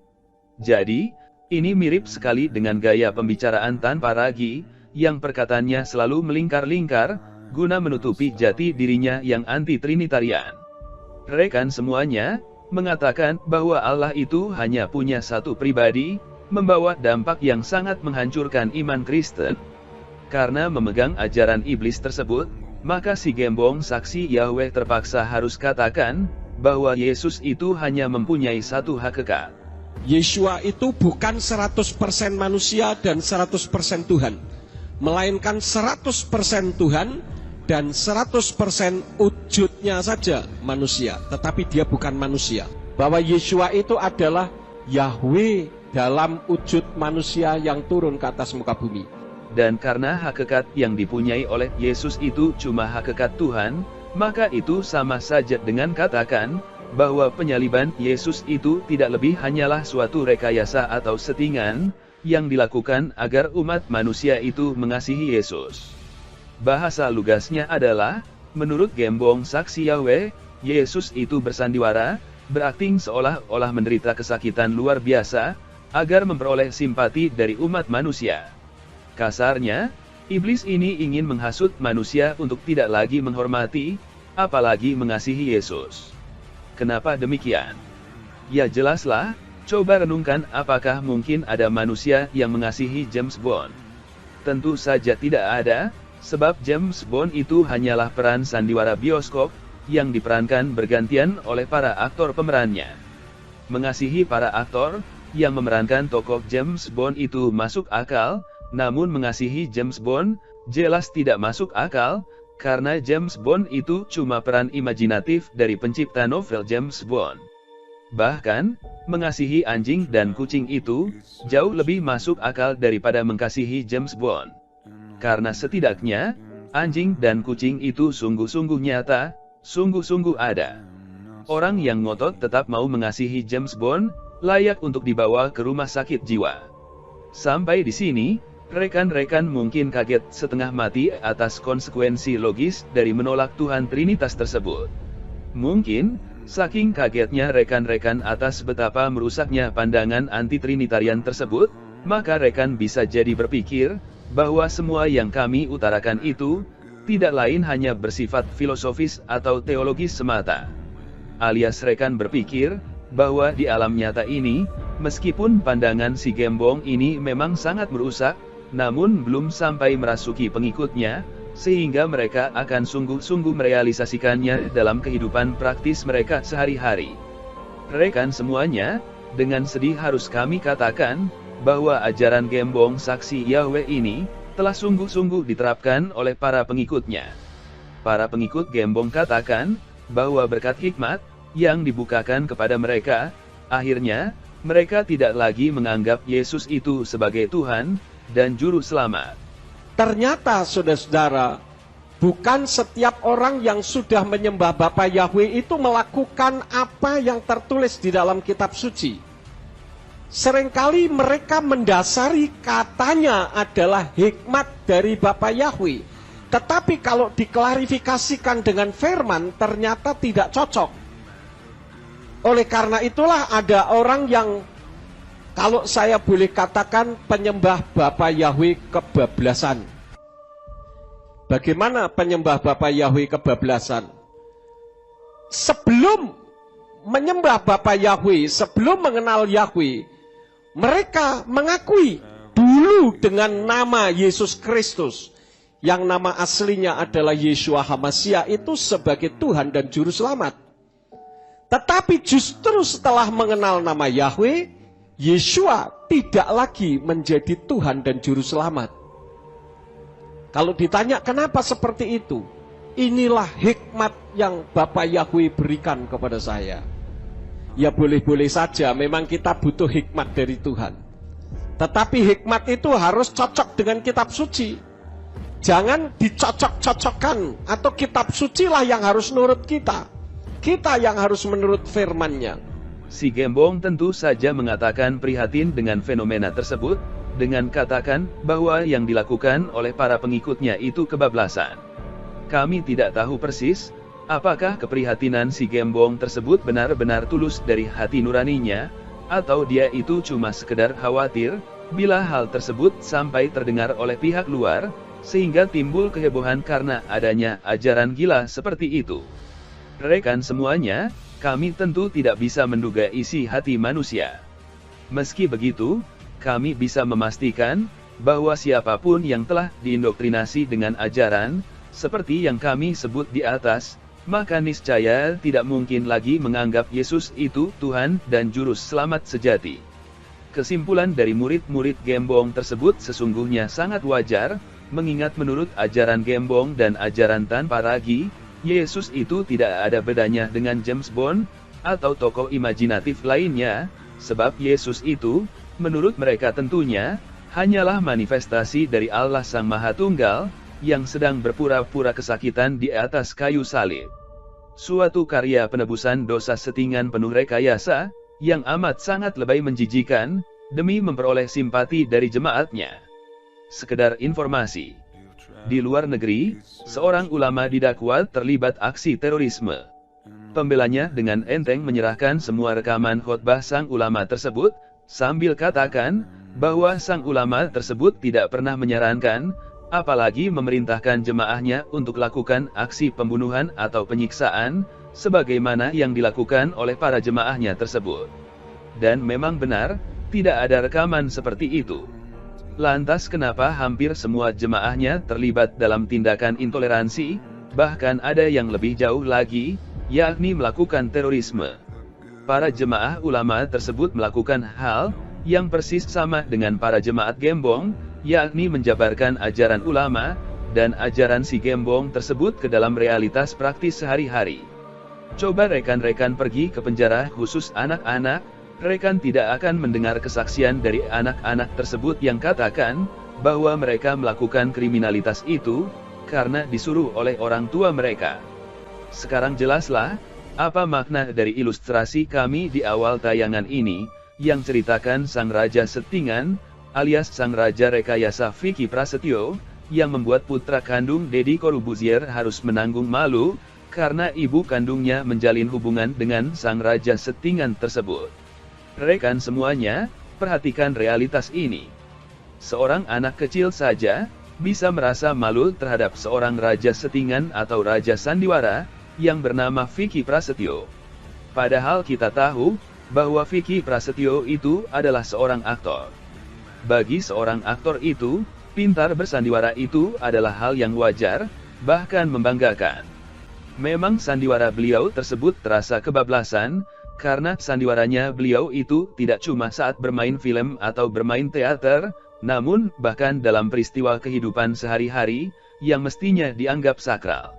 Jadi, ini mirip sekali dengan gaya pembicaraan tanpa ragi, yang perkataannya selalu melingkar-lingkar, guna menutupi jati dirinya yang anti-trinitarian. Rekan semuanya, mengatakan bahwa Allah itu hanya punya satu pribadi, membawa dampak yang sangat menghancurkan iman Kristen. Karena memegang ajaran iblis tersebut, maka si gembong saksi Yahweh terpaksa harus katakan, bahwa Yesus itu hanya mempunyai satu hakikat. Yeshua itu bukan 100% manusia dan 100% Tuhan, melainkan 100% Tuhan dan 100% wujudnya saja manusia, tetapi dia bukan manusia. Bahwa Yeshua itu adalah Yahweh dalam wujud manusia yang turun ke atas muka bumi. Dan karena hakikat yang dipunyai oleh Yesus itu cuma hakikat Tuhan, maka itu sama saja dengan katakan, bahwa penyaliban Yesus itu tidak lebih hanyalah suatu rekayasa atau settingan, yang dilakukan agar umat manusia itu mengasihi Yesus. Bahasa lugasnya adalah, menurut gembong saksi Yahweh, Yesus itu bersandiwara, berakting seolah-olah menderita kesakitan luar biasa, agar memperoleh simpati dari umat manusia. Kasarnya, iblis ini ingin menghasut manusia untuk tidak lagi menghormati, apalagi mengasihi Yesus. Kenapa demikian? Ya jelaslah, coba renungkan apakah mungkin ada manusia yang mengasihi James Bond? Tentu saja tidak ada, sebab James Bond itu hanyalah peran sandiwara bioskop, yang diperankan bergantian oleh para aktor pemerannya. Mengasihi para aktor, yang memerankan tokoh James Bond itu masuk akal, namun mengasihi James Bond, jelas tidak masuk akal, karena James Bond itu cuma peran imajinatif dari pencipta novel James Bond. Bahkan, mengasihi anjing dan kucing itu, jauh lebih masuk akal daripada mengasihi James Bond. Karena setidaknya, anjing dan kucing itu sungguh-sungguh nyata, sungguh-sungguh ada. Orang yang ngotot tetap mau mengasihi James Bond, layak untuk dibawa ke rumah sakit jiwa. Sampai di sini, rekan-rekan mungkin kaget setengah mati atas konsekuensi logis dari menolak Tuhan Trinitas tersebut. Mungkin, saking kagetnya rekan-rekan atas betapa merusaknya pandangan anti-trinitarian tersebut, maka rekan bisa jadi berpikir, bahwa semua yang kami utarakan itu, tidak lain hanya bersifat filosofis atau teologis semata. Alias rekan berpikir, bahwa di alam nyata ini, meskipun pandangan si gembong ini memang sangat merusak, namun belum sampai merasuki pengikutnya, sehingga mereka akan sungguh-sungguh merealisasikannya dalam kehidupan praktis mereka sehari-hari. Rekan semuanya, dengan sedih harus kami katakan, bahwa ajaran gembong saksi Yahweh ini, telah sungguh-sungguh diterapkan oleh para pengikutnya. Para pengikut gembong katakan, bahwa berkat hikmat, yang dibukakan kepada mereka, Akhirnya, mereka tidak lagi menganggap Yesus itu sebagai Tuhan dan Juru Selamat. Ternyata saudara-saudara, bukan setiap orang yang sudah menyembah Bapa Yahweh itu melakukan apa yang tertulis di dalam kitab suci. Seringkali mereka mendasari katanya adalah hikmat dari Bapa Yahweh. Tetapi kalau diklarifikasikan dengan firman, ternyata tidak cocok. Oleh karena itulah ada orang yang, kalau saya boleh katakan, penyembah Bapa Yahweh kebablasan. Bagaimana penyembah Bapa Yahweh kebablasan? Sebelum menyembah Bapa Yahweh, sebelum mengenal Yahweh, mereka mengakui dulu dengan nama Yesus Kristus, yang nama aslinya adalah Yeshua HaMashiach, itu sebagai Tuhan dan Juru Selamat. Tetapi justru setelah mengenal nama Yahweh, Yeshua tidak lagi menjadi Tuhan dan Juru Selamat. Kalau ditanya kenapa seperti itu, inilah hikmat yang Bapa Yahweh berikan kepada saya. Ya boleh-boleh saja, memang kita butuh hikmat dari Tuhan. Tetapi hikmat itu harus cocok dengan kitab suci. Jangan dicocok-cocokkan, atau kitab suci lah yang harus nurut kita. Kita yang harus menurut firman-Nya. Si Gembong tentu saja mengatakan prihatin dengan fenomena tersebut, dengan katakan bahwa yang dilakukan oleh para pengikutnya itu kebablasan. Kami tidak tahu persis, apakah keprihatinan si Gembong tersebut benar-benar tulus dari hati nuraninya, atau dia itu cuma sekedar khawatir, bila hal tersebut sampai terdengar oleh pihak luar, sehingga timbul kehebohan karena adanya ajaran gila seperti itu. Rekan semuanya, kami tentu tidak bisa menduga isi hati manusia. Meski begitu, kami bisa memastikan bahwa siapapun yang telah diindoktrinasi dengan ajaran seperti yang kami sebut di atas, maka niscaya tidak mungkin lagi menganggap Yesus itu Tuhan dan Juru Selamat sejati. Kesimpulan dari murid-murid Gembong tersebut sesungguhnya sangat wajar, mengingat menurut ajaran Gembong dan ajaran tanpa ragi, Yesus itu tidak ada bedanya dengan James Bond atau tokoh imajinatif lainnya, sebab Yesus itu, menurut mereka tentunya, hanyalah manifestasi dari Allah Sang Maha Tunggal, yang sedang berpura-pura kesakitan di atas kayu salib. Suatu karya penebusan dosa settingan penuh rekayasa, yang amat sangat lebay menjijikan, demi memperoleh simpati dari jemaatnya. Sekedar informasi. Di luar negeri, seorang ulama didakwa terlibat aksi terorisme. Pembelanya dengan enteng menyerahkan semua rekaman khotbah sang ulama tersebut, sambil katakan bahwa sang ulama tersebut tidak pernah menyarankan, apalagi memerintahkan jemaahnya untuk lakukan aksi pembunuhan atau penyiksaan, sebagaimana yang dilakukan oleh para jemaahnya tersebut. Dan memang benar, tidak ada rekaman seperti itu. Lantas kenapa hampir semua jemaahnya terlibat dalam tindakan intoleransi, bahkan ada yang lebih jauh lagi, yakni melakukan terorisme. Para jemaah ulama tersebut melakukan hal yang persis sama dengan para jemaat Gembong, yakni menjabarkan ajaran ulama dan ajaran si Gembong tersebut ke dalam realitas praktis sehari-hari. Coba rekan-rekan pergi ke penjara khusus anak-anak, rekan tidak akan mendengar kesaksian dari anak-anak tersebut yang katakan bahwa mereka melakukan kriminalitas itu karena disuruh oleh orang tua mereka. Sekarang jelaslah apa makna dari ilustrasi kami di awal tayangan ini, yang ceritakan sang raja settingan, alias sang raja rekayasa Vicky Prasetyo, yang membuat putra kandung Deddy Corbuzier harus menanggung malu, karena ibu kandungnya menjalin hubungan dengan sang raja settingan tersebut. Rekan semuanya, perhatikan realitas ini. Seorang anak kecil saja bisa merasa malu terhadap seorang raja settingan atau raja sandiwara yang bernama Vicky Prasetyo. Padahal kita tahu bahwa Vicky Prasetyo itu adalah seorang aktor. Bagi seorang aktor itu, pintar bersandiwara itu adalah hal yang wajar, bahkan membanggakan. Memang sandiwara beliau tersebut terasa kebablasan, karena sandiwaranya beliau itu tidak cuma saat bermain film atau bermain teater, namun bahkan dalam peristiwa kehidupan sehari-hari, yang mestinya dianggap sakral.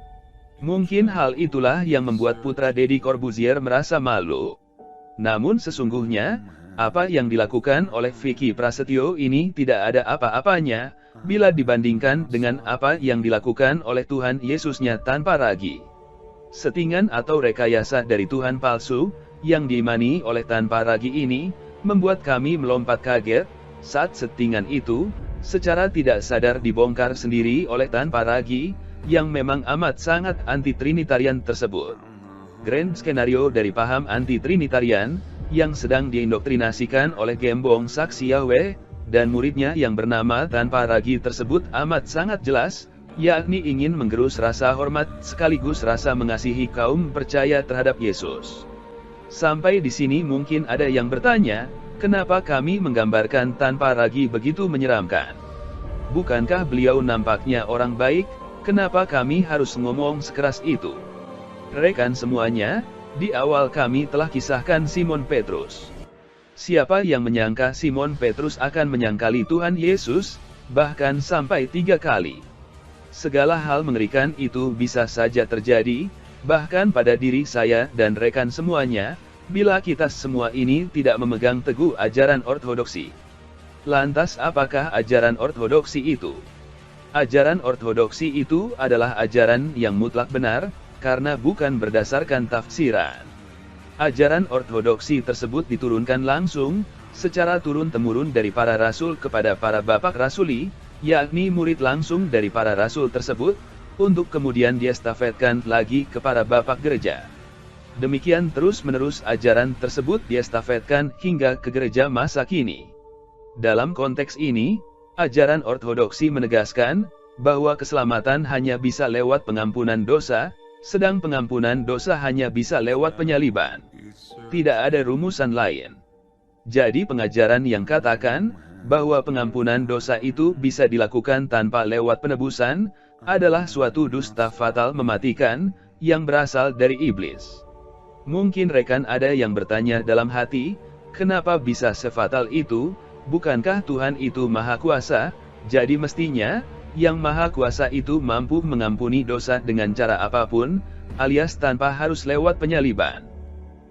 Mungkin hal itulah yang membuat putra Deddy Corbuzier merasa malu. Namun sesungguhnya, apa yang dilakukan oleh Vicky Prasetyo ini tidak ada apa-apanya, bila dibandingkan dengan apa yang dilakukan oleh Tuhan Yesusnya tanpa ragi. Settingan atau rekayasa dari Tuhan palsu, yang diimani oleh tanpa ragi ini, membuat kami melompat kaget, saat settingan itu, secara tidak sadar dibongkar sendiri oleh tanpa ragi, yang memang amat sangat anti-trinitarian tersebut. Grand skenario dari paham anti-trinitarian, yang sedang diindoktrinasikan oleh gembong saksi Yahweh, dan muridnya yang bernama tanpa ragi tersebut amat sangat jelas, yakni ingin menggerus rasa hormat sekaligus rasa mengasihi kaum percaya terhadap Yesus. Sampai di sini mungkin ada yang bertanya, kenapa kami menggambarkan tanpa ragi begitu menyeramkan? Bukankah beliau nampaknya orang baik, kenapa kami harus ngomong sekeras itu? Rekan semuanya, di awal kami telah kisahkan Simon Petrus. Siapa yang menyangka Simon Petrus akan menyangkali Tuhan Yesus, bahkan sampai 3 kali? Segala hal mengerikan itu bisa saja terjadi, bahkan pada diri saya dan rekan semuanya, bila kita semua ini tidak memegang teguh ajaran ortodoksi. Lantas apakah ajaran ortodoksi itu? Ajaran ortodoksi itu adalah ajaran yang mutlak benar, karena bukan berdasarkan tafsiran. Ajaran ortodoksi tersebut diturunkan langsung, secara turun-temurun dari para rasul kepada para bapak rasuli, yakni murid langsung dari para rasul tersebut, untuk kemudian diestafetkan lagi ke para bapak gereja. Demikian terus-menerus ajaran tersebut diestafetkan hingga ke gereja masa kini. Dalam konteks ini, ajaran ortodoksi menegaskan, bahwa keselamatan hanya bisa lewat pengampunan dosa, sedang pengampunan dosa hanya bisa lewat penyaliban. Tidak ada rumusan lain. Jadi pengajaran yang katakan, bahwa pengampunan dosa itu bisa dilakukan tanpa lewat penebusan, adalah suatu dusta fatal mematikan, yang berasal dari iblis. Mungkin rekan ada yang bertanya dalam hati, kenapa bisa sefatal itu? Bukankah Tuhan itu maha kuasa, jadi mestinya, yang maha kuasa itu mampu mengampuni dosa dengan cara apapun, alias tanpa harus lewat penyaliban.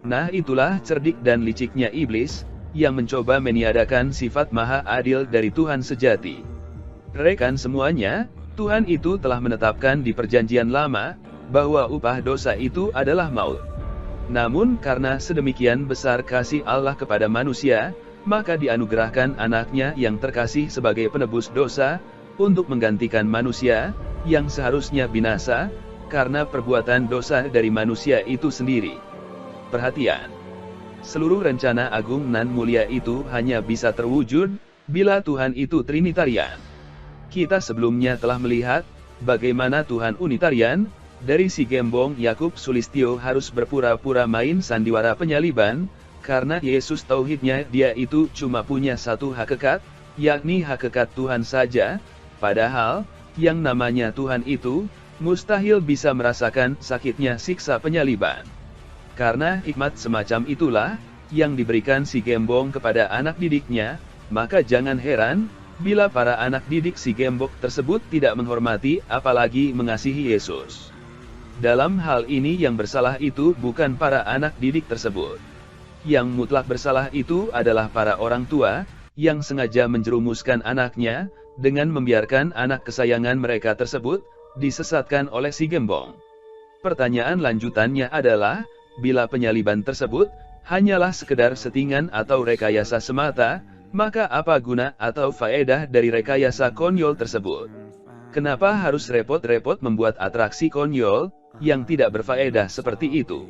Nah itulah cerdik dan liciknya iblis, yang mencoba meniadakan sifat maha adil dari Tuhan sejati. Rekan semuanya, Tuhan itu telah menetapkan di perjanjian lama, bahwa upah dosa itu adalah maut. Namun karena sedemikian besar kasih Allah kepada manusia, maka dianugerahkan anaknya yang terkasih sebagai penebus dosa, untuk menggantikan manusia, yang seharusnya binasa, karena perbuatan dosa dari manusia itu sendiri. Perhatian. Seluruh rencana agung nan mulia itu hanya bisa terwujud, bila Tuhan itu Trinitarian. Kita sebelumnya telah melihat, bagaimana Tuhan Unitarian, dari si gembong Yakub Sulistyo harus berpura-pura main sandiwara penyaliban, karena Yesus tauhidnya dia itu cuma punya satu hakikat, yakni hakikat Tuhan saja. Padahal, yang namanya Tuhan itu, mustahil bisa merasakan sakitnya siksa penyaliban. Karena hikmat semacam itulah, yang diberikan si gembong kepada anak didiknya, maka jangan heran, bila para anak didik si gembok tersebut tidak menghormati apalagi mengasihi Yesus. Dalam hal ini yang bersalah itu bukan para anak didik tersebut. Yang mutlak bersalah itu adalah para orang tua, yang sengaja menjerumuskan anaknya, dengan membiarkan anak kesayangan mereka tersebut, disesatkan oleh si gembong. Pertanyaan lanjutannya adalah, bila penyaliban tersebut, hanyalah sekedar settingan atau rekayasa semata, maka apa guna atau faedah dari rekayasa konyol tersebut? Kenapa harus repot-repot membuat atraksi konyol, yang tidak berfaedah seperti itu?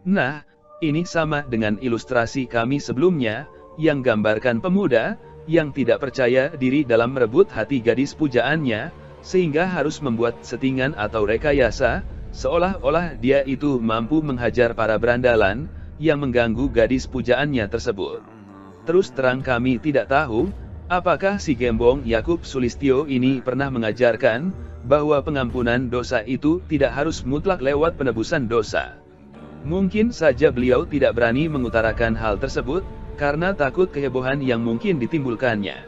Nah, ini sama dengan ilustrasi kami sebelumnya, yang gambarkan pemuda, yang tidak percaya diri dalam merebut hati gadis pujaannya, sehingga harus membuat settingan atau rekayasa, seolah-olah dia itu mampu menghajar para berandalan, yang mengganggu gadis pujaannya tersebut. Terus terang kami tidak tahu, apakah si gembong Yakub Sulistyo ini pernah mengajarkan, bahwa pengampunan dosa itu tidak harus mutlak lewat penebusan dosa. Mungkin saja beliau tidak berani mengutarakan hal tersebut, karena takut kehebohan yang mungkin ditimbulkannya.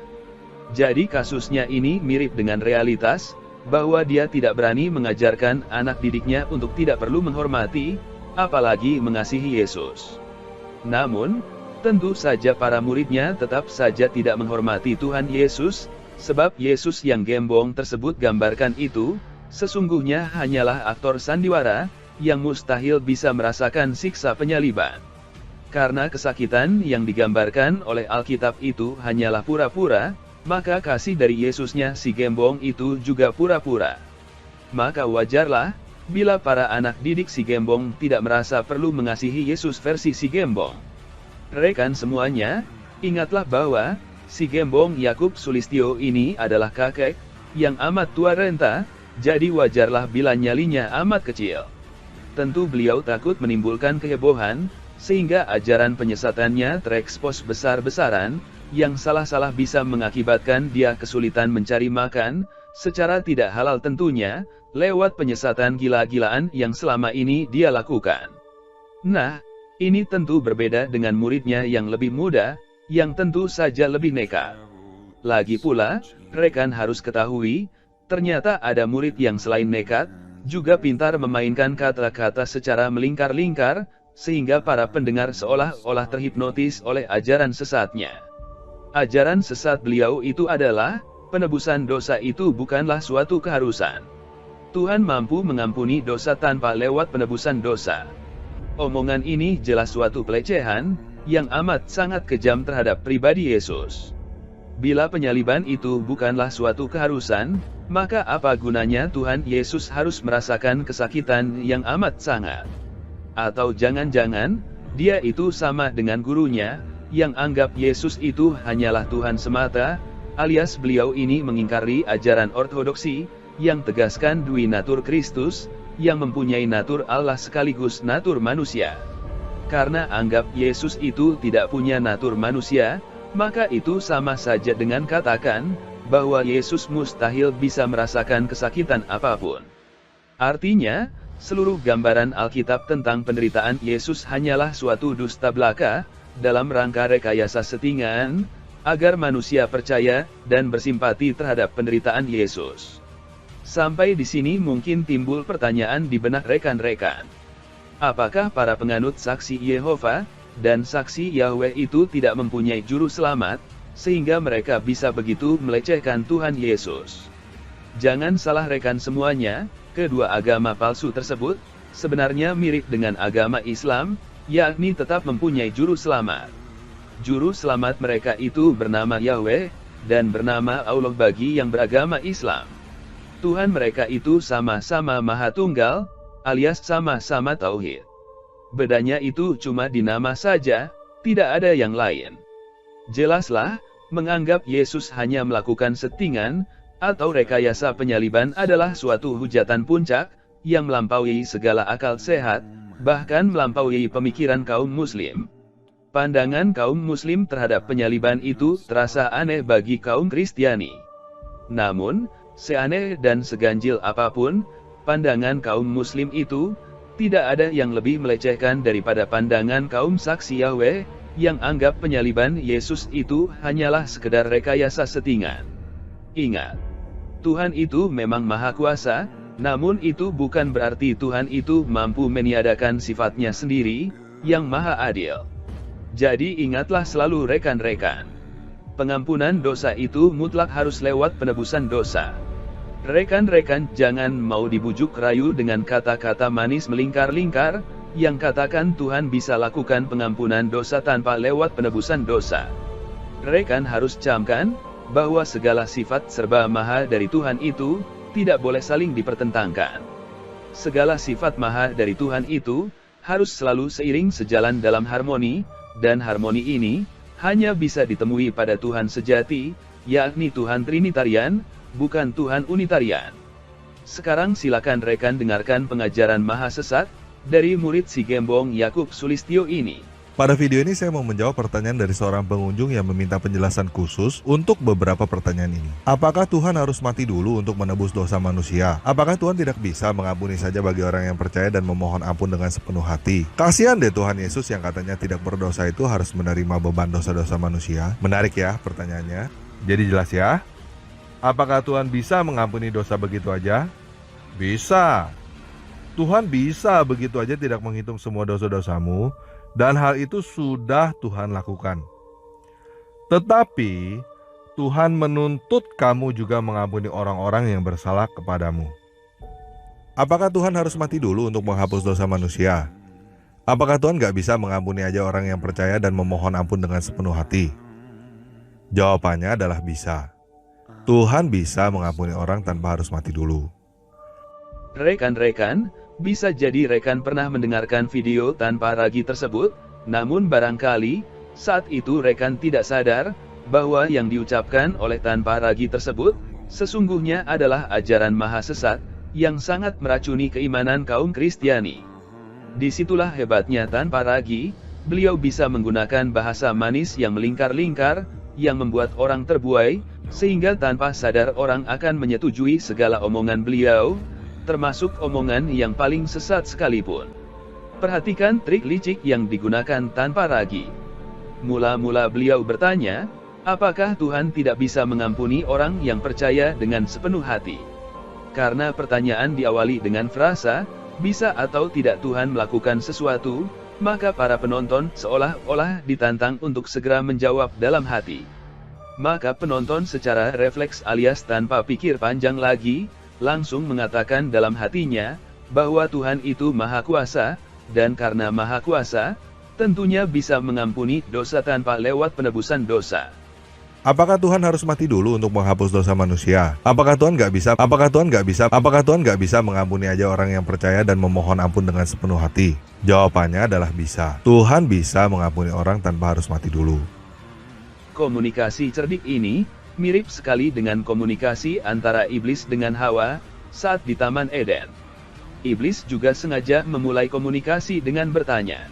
Jadi kasusnya ini mirip dengan realitas, bahwa dia tidak berani mengajarkan anak didiknya untuk tidak perlu menghormati, apalagi mengasihi Yesus. Namun, tentu saja para muridnya tetap saja tidak menghormati Tuhan Yesus, sebab Yesus yang gembong tersebut gambarkan itu, sesungguhnya hanyalah aktor sandiwara, yang mustahil bisa merasakan siksa penyaliban. Karena kesakitan yang digambarkan oleh Alkitab itu hanyalah pura-pura, maka kasih dari Yesusnya si gembong itu juga pura-pura. Maka wajarlah, bila para anak didik si gembong tidak merasa perlu mengasihi Yesus versi si gembong. Rekan semuanya, ingatlah bahwa si gembong Yakub Sulistyo ini adalah kakek yang amat tua renta, jadi wajarlah bila nyalinya amat kecil. Tentu beliau takut menimbulkan kehebohan, sehingga ajaran penyesatannya terekspos besar-besaran, yang salah-salah bisa mengakibatkan dia kesulitan mencari makan, secara tidak halal tentunya, lewat penyesatan gila-gilaan yang selama ini dia lakukan. Nah, ini tentu berbeda dengan muridnya yang lebih muda, yang tentu saja lebih nekat. Lagi pula, rekan harus ketahui, ternyata ada murid yang selain nekat, juga pintar memainkan kata-kata secara melingkar-lingkar, sehingga para pendengar seolah-olah terhipnotis oleh ajaran sesatnya. Ajaran sesat beliau itu adalah, penebusan dosa itu bukanlah suatu keharusan. Tuhan mampu mengampuni dosa tanpa lewat penebusan dosa. Omongan ini jelas suatu pelecehan, yang amat sangat kejam terhadap pribadi Yesus. Bila penyaliban itu bukanlah suatu keharusan, maka apa gunanya Tuhan Yesus harus merasakan kesakitan yang amat sangat? Atau jangan-jangan, dia itu sama dengan gurunya, yang anggap Yesus itu hanyalah Tuhan semata, alias beliau ini mengingkari ajaran ortodoksi, yang tegaskan dui natur Kristus, yang mempunyai natur Allah sekaligus natur manusia. Karena anggap Yesus itu tidak punya natur manusia, maka itu sama saja dengan katakan, bahwa Yesus mustahil bisa merasakan kesakitan apapun. Artinya, seluruh gambaran Alkitab tentang penderitaan Yesus hanyalah suatu dusta belaka, dalam rangka rekayasa settingan, agar manusia percaya, dan bersimpati terhadap penderitaan Yesus. Sampai di sini mungkin timbul pertanyaan di benak rekan-rekan. Apakah para penganut saksi Yehova, dan saksi Yahweh itu tidak mempunyai juru selamat, sehingga mereka bisa begitu melecehkan Tuhan Yesus? Jangan salah rekan semuanya, kedua agama palsu tersebut, sebenarnya mirip dengan agama Islam, yakni tetap mempunyai juru selamat. Juru selamat mereka itu bernama Yahweh, dan bernama Allah bagi yang beragama Islam. Tuhan mereka itu sama-sama Maha Tunggal, alias sama-sama Tauhid. Bedanya itu cuma di nama saja, tidak ada yang lain. Jelaslah, menganggap Yesus hanya melakukan settingan, atau rekayasa penyaliban adalah suatu hujatan puncak, yang melampaui segala akal sehat, bahkan melampaui pemikiran kaum muslim. Pandangan kaum muslim terhadap penyaliban itu terasa aneh bagi kaum Kristiani. Namun, seaneh dan seganjil apapun pandangan kaum muslim itu, tidak ada yang lebih melecehkan daripada pandangan kaum saksi Yahweh, yang anggap penyaliban Yesus itu hanyalah sekedar rekayasa settingan. Ingat, Tuhan itu memang maha kuasa, namun itu bukan berarti Tuhan itu mampu meniadakan sifatnya sendiri, yang maha adil. Jadi ingatlah selalu rekan-rekan, pengampunan dosa itu mutlak harus lewat penebusan dosa. Rekan-rekan jangan mau dibujuk rayu dengan kata-kata manis melingkar-lingkar, yang katakan Tuhan bisa lakukan pengampunan dosa tanpa lewat penebusan dosa. Rekan harus camkan, bahwa segala sifat serba maha dari Tuhan itu, tidak boleh saling dipertentangkan. Segala sifat maha dari Tuhan itu, harus selalu seiring sejalan dalam harmoni, dan harmoni ini, hanya bisa ditemui pada Tuhan sejati, yakni Tuhan Trinitarian, bukan Tuhan Unitarian. Sekarang silakan rekan dengarkan pengajaran maha sesat, dari murid si gembong Yakub Sulistyo ini. Pada video ini saya mau menjawab pertanyaan dari seorang pengunjung yang meminta penjelasan khusus untuk beberapa pertanyaan ini. Apakah Tuhan harus mati dulu untuk menebus dosa manusia? Apakah Tuhan tidak bisa mengampuni saja bagi orang yang percaya dan memohon ampun dengan sepenuh hati? Kasihan deh Tuhan Yesus yang katanya tidak berdosa itu harus menerima beban dosa-dosa manusia. Menarik ya pertanyaannya. Jadi jelas ya. Apakah Tuhan bisa mengampuni dosa begitu aja? Bisa. Tuhan bisa begitu aja tidak menghitung semua dosa-dosamu dan hal itu sudah Tuhan lakukan. Tetapi Tuhan menuntut kamu juga mengampuni orang-orang yang bersalah kepadamu. Apakah Tuhan harus mati dulu untuk menghapus dosa manusia? Apakah Tuhan gak bisa mengampuni aja orang yang percaya dan memohon ampun dengan sepenuh hati? Jawabannya adalah bisa. Tuhan bisa mengampuni orang tanpa harus mati dulu. Rekan-rekan, bisa jadi rekan pernah mendengarkan video tanpa ragi tersebut, namun barangkali saat itu rekan tidak sadar bahwa yang diucapkan oleh tanpa ragi tersebut sesungguhnya adalah ajaran maha sesat yang sangat meracuni keimanan kaum Kristiani. Disitulah hebatnya tanpa ragi, beliau bisa menggunakan bahasa manis yang melingkar-lingkar, yang membuat orang terbuai, sehingga tanpa sadar orang akan menyetujui segala omongan beliau, termasuk omongan yang paling sesat sekalipun. Perhatikan trik licik yang digunakan tanpa ragi. Mula-mula beliau bertanya, apakah Tuhan tidak bisa mengampuni orang yang percaya dengan sepenuh hati? Karena pertanyaan diawali dengan frasa, bisa atau tidak Tuhan melakukan sesuatu, maka para penonton seolah-olah ditantang untuk segera menjawab dalam hati. Maka penonton secara refleks alias tanpa pikir panjang lagi, langsung mengatakan dalam hatinya, bahwa Tuhan itu maha kuasa, dan karena maha kuasa, tentunya bisa mengampuni dosa tanpa lewat penebusan dosa. Apakah Tuhan harus mati dulu untuk menghapus dosa manusia? Apakah Tuhan gak bisa mengampuni aja orang yang percaya dan memohon ampun dengan sepenuh hati? Jawabannya adalah bisa. Tuhan bisa mengampuni orang tanpa harus mati dulu. Komunikasi cerdik ini mirip sekali dengan komunikasi antara iblis dengan Hawa saat di Taman Eden. Iblis juga sengaja memulai komunikasi dengan bertanya.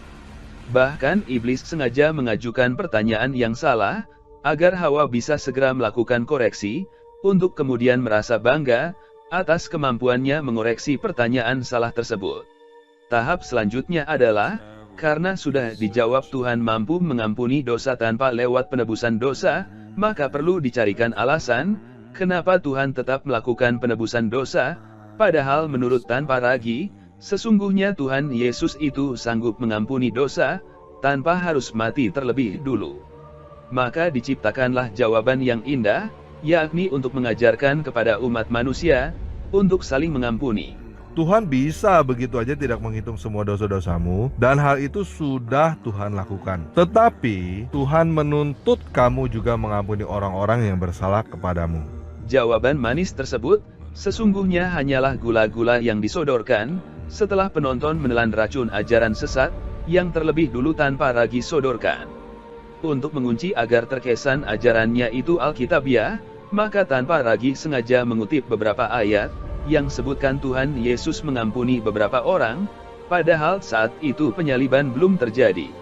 Bahkan iblis sengaja mengajukan pertanyaan yang salah, agar Hawa bisa segera melakukan koreksi, untuk kemudian merasa bangga atas kemampuannya mengoreksi pertanyaan salah tersebut. Tahap selanjutnya adalah, karena sudah dijawab Tuhan mampu mengampuni dosa tanpa lewat penebusan dosa, maka perlu dicarikan alasan, kenapa Tuhan tetap melakukan penebusan dosa, padahal menurut tanpa ragi, sesungguhnya Tuhan Yesus itu sanggup mengampuni dosa, tanpa harus mati terlebih dulu. Maka diciptakanlah jawaban yang indah, yakni untuk mengajarkan kepada umat manusia, untuk saling mengampuni. Tuhan bisa begitu aja tidak menghitung semua dosa-dosamu, dan hal itu sudah Tuhan lakukan. Tetapi Tuhan menuntut kamu juga mengampuni orang-orang yang bersalah kepadamu. Jawaban manis tersebut, sesungguhnya hanyalah gula-gula yang disodorkan, setelah penonton menelan racun ajaran sesat, yang terlebih dulu tanpa ragi sodorkan. Untuk mengunci agar terkesan ajarannya itu Alkitabiah, maka tanpa ragi sengaja mengutip beberapa ayat, yang sebutkan Tuhan Yesus mengampuni beberapa orang, padahal saat itu penyaliban belum terjadi.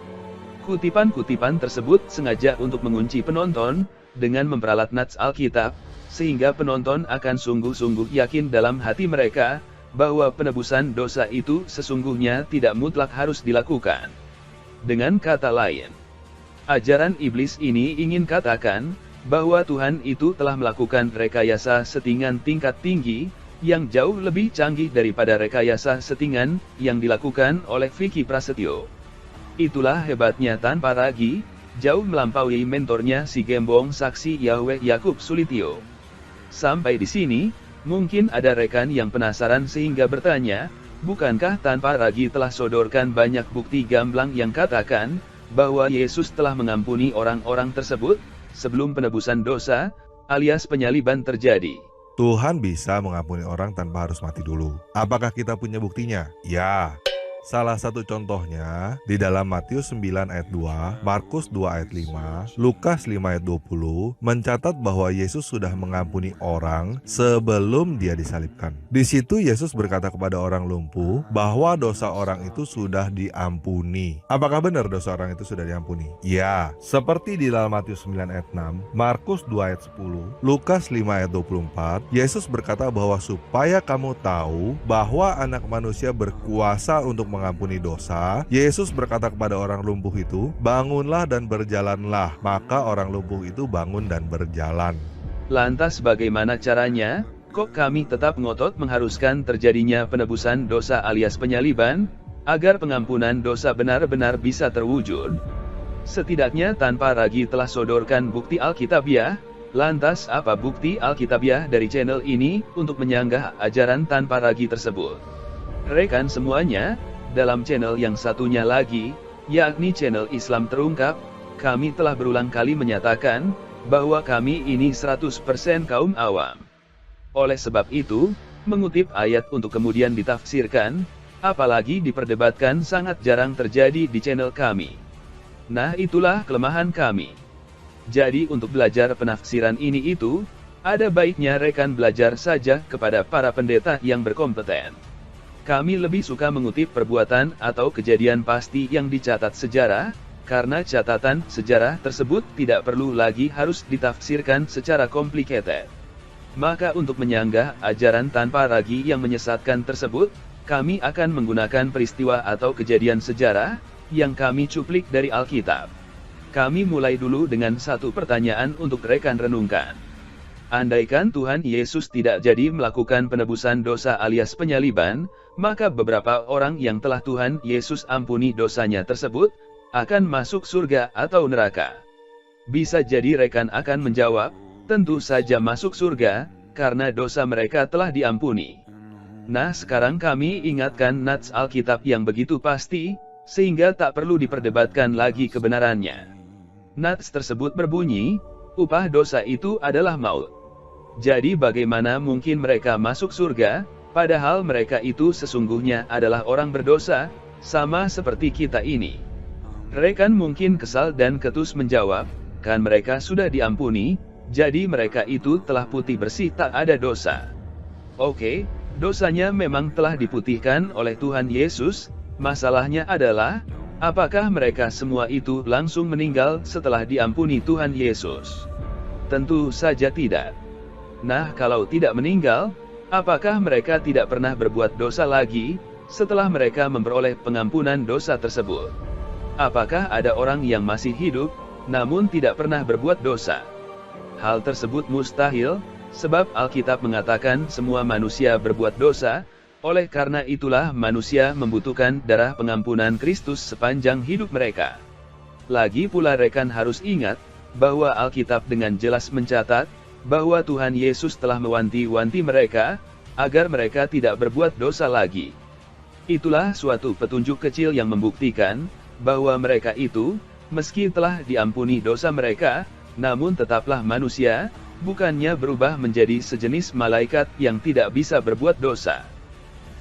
Kutipan-kutipan tersebut sengaja untuk mengunci penonton, dengan memperalat nats Alkitab, sehingga penonton akan sungguh-sungguh yakin dalam hati mereka, bahwa penebusan dosa itu sesungguhnya tidak mutlak harus dilakukan. Dengan kata lain, ajaran iblis ini ingin katakan, bahwa Tuhan itu telah melakukan rekayasa settingan tingkat tinggi, yang jauh lebih canggih daripada rekayasa settingan, yang dilakukan oleh Vicky Prasetyo. Itulah hebatnya tanpa ragi, jauh melampaui mentornya si gembong saksi Yahweh Yakub Sulityo. Sampai di sini, mungkin ada rekan yang penasaran sehingga bertanya, bukankah tanpa ragi telah sodorkan banyak bukti gamblang yang katakan, bahwa Yesus telah mengampuni orang-orang tersebut, sebelum penebusan dosa, alias penyaliban terjadi. Tuhan bisa mengampuni orang tanpa harus mati dulu. Apakah kita punya buktinya? Ya. Salah satu contohnya, di dalam Matius 9 ayat 2, Markus 2 ayat 5, Lukas 5 ayat 20, mencatat bahwa Yesus sudah mengampuni orang sebelum dia disalibkan. Di situ Yesus berkata kepada orang lumpuh, bahwa dosa orang itu sudah diampuni. Apakah benar dosa orang itu sudah diampuni? Ya, seperti di dalam Matius 9 ayat 6, Markus 2 ayat 10, Lukas 5 ayat 24, Yesus berkata bahwa supaya kamu tahu bahwa anak manusia berkuasa untuk mengampuni dosa, Yesus berkata kepada orang lumpuh itu, bangunlah dan berjalanlah. Maka orang lumpuh itu bangun dan berjalan. Lantas bagaimana caranya? Kok kami tetap ngotot mengharuskan terjadinya penebusan dosa alias penyaliban? agar pengampunan dosa benar-benar bisa terwujud. Setidaknya tanpa ragu telah sodorkan bukti Alkitabiah. Lantas apa bukti Alkitabiah dari channel ini untuk menyanggah ajaran tanpa ragu tersebut? Rekan semuanya, dalam channel yang satunya lagi, yakni channel Islam Terungkap, kami telah berulang kali menyatakan bahwa kami ini 100% kaum awam. Oleh sebab itu, mengutip ayat untuk kemudian ditafsirkan, apalagi diperdebatkan sangat jarang terjadi di channel kami. Nah, itulah kelemahan kami. Jadi untuk belajar penafsiran ini itu, ada baiknya rekan belajar saja kepada para pendeta yang berkompeten. Kami lebih suka mengutip perbuatan atau kejadian pasti yang dicatat sejarah, karena catatan sejarah tersebut tidak perlu lagi harus ditafsirkan secara complicated. Maka untuk menyanggah ajaran tanpa ragu yang menyesatkan tersebut, kami akan menggunakan peristiwa atau kejadian sejarah yang kami cuplik dari Alkitab. Kami mulai dulu dengan satu pertanyaan untuk rekan renungkan. Andaikan Tuhan Yesus tidak jadi melakukan penebusan dosa alias penyaliban, maka beberapa orang yang telah Tuhan Yesus ampuni dosanya tersebut, akan masuk surga atau neraka. Bisa jadi rekan akan menjawab, tentu saja masuk surga, karena dosa mereka telah diampuni. Nah, sekarang kami ingatkan nats Alkitab yang begitu pasti, sehingga tak perlu diperdebatkan lagi kebenarannya. Nats tersebut berbunyi, upah dosa itu adalah maut. Jadi bagaimana mungkin mereka masuk surga, padahal mereka itu sesungguhnya adalah orang berdosa, sama seperti kita ini. Rekan mungkin kesal dan ketus menjawab, kan mereka sudah diampuni, jadi mereka itu telah putih bersih tak ada dosa. Oke, dosanya memang telah diputihkan oleh Tuhan Yesus, masalahnya adalah, apakah mereka semua itu langsung meninggal setelah diampuni Tuhan Yesus? Tentu saja tidak. Nah, kalau tidak meninggal, apakah mereka tidak pernah berbuat dosa lagi, setelah mereka memperoleh pengampunan dosa tersebut? Apakah ada orang yang masih hidup, namun tidak pernah berbuat dosa? Hal tersebut mustahil, sebab Alkitab mengatakan semua manusia berbuat dosa. Oleh karena itulah manusia membutuhkan darah pengampunan Kristus sepanjang hidup mereka. Lagi pula rekan harus ingat, bahwa Alkitab dengan jelas mencatat, bahwa Tuhan Yesus telah mewanti-wanti mereka, agar mereka tidak berbuat dosa lagi. Itulah suatu petunjuk kecil yang membuktikan, bahwa mereka itu, meski telah diampuni dosa mereka, namun tetaplah manusia, bukannya berubah menjadi sejenis malaikat yang tidak bisa berbuat dosa.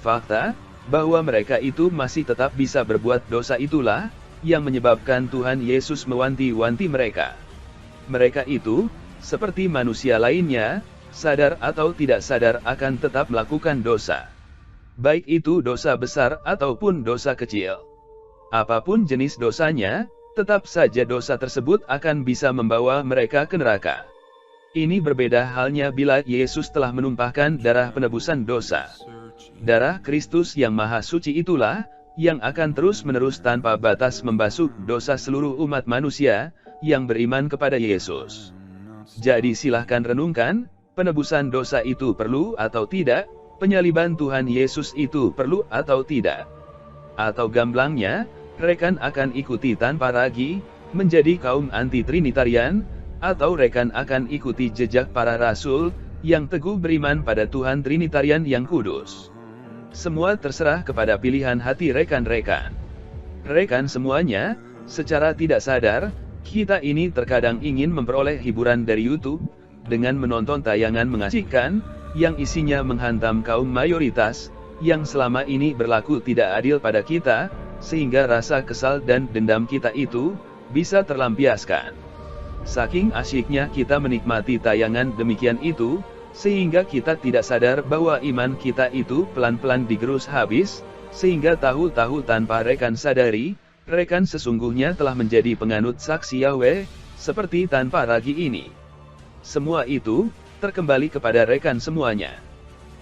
Fakta, bahwa mereka itu masih tetap bisa berbuat dosa itulah, yang menyebabkan Tuhan Yesus mewanti-wanti mereka. Mereka itu, seperti manusia lainnya, sadar atau tidak sadar akan tetap melakukan dosa. Baik itu dosa besar ataupun dosa kecil. Apapun jenis dosanya, tetap saja dosa tersebut akan bisa membawa mereka ke neraka. Ini berbeda halnya bila Yesus telah menumpahkan darah penebusan dosa. Darah Kristus yang Maha Suci itulah, yang akan terus-menerus tanpa batas membasuh dosa seluruh umat manusia, yang beriman kepada Yesus. Jadi silahkan renungkan, penebusan dosa itu perlu atau tidak, penyaliban Tuhan Yesus itu perlu atau tidak. Atau gamblangnya, rekan akan ikuti tanpa ragu, menjadi kaum anti-Trinitarian, atau rekan akan ikuti jejak para rasul, yang teguh beriman pada Tuhan Trinitarian yang kudus. Semua terserah kepada pilihan hati rekan-rekan. Rekan semuanya, secara tidak sadar, kita ini terkadang ingin memperoleh hiburan dari YouTube, dengan menonton tayangan mengasihkan, yang isinya menghantam kaum mayoritas, yang selama ini berlaku tidak adil pada kita, sehingga rasa kesal dan dendam kita itu, bisa terlampiaskan. Saking asyiknya kita menikmati tayangan demikian itu, sehingga kita tidak sadar bahwa iman kita itu pelan-pelan digerus habis, sehingga tahu-tahu tanpa rekan sadari, rekan sesungguhnya telah menjadi penganut saksi Yahweh, seperti tanpa ragu ini. Semua itu, terkembali kepada rekan semuanya.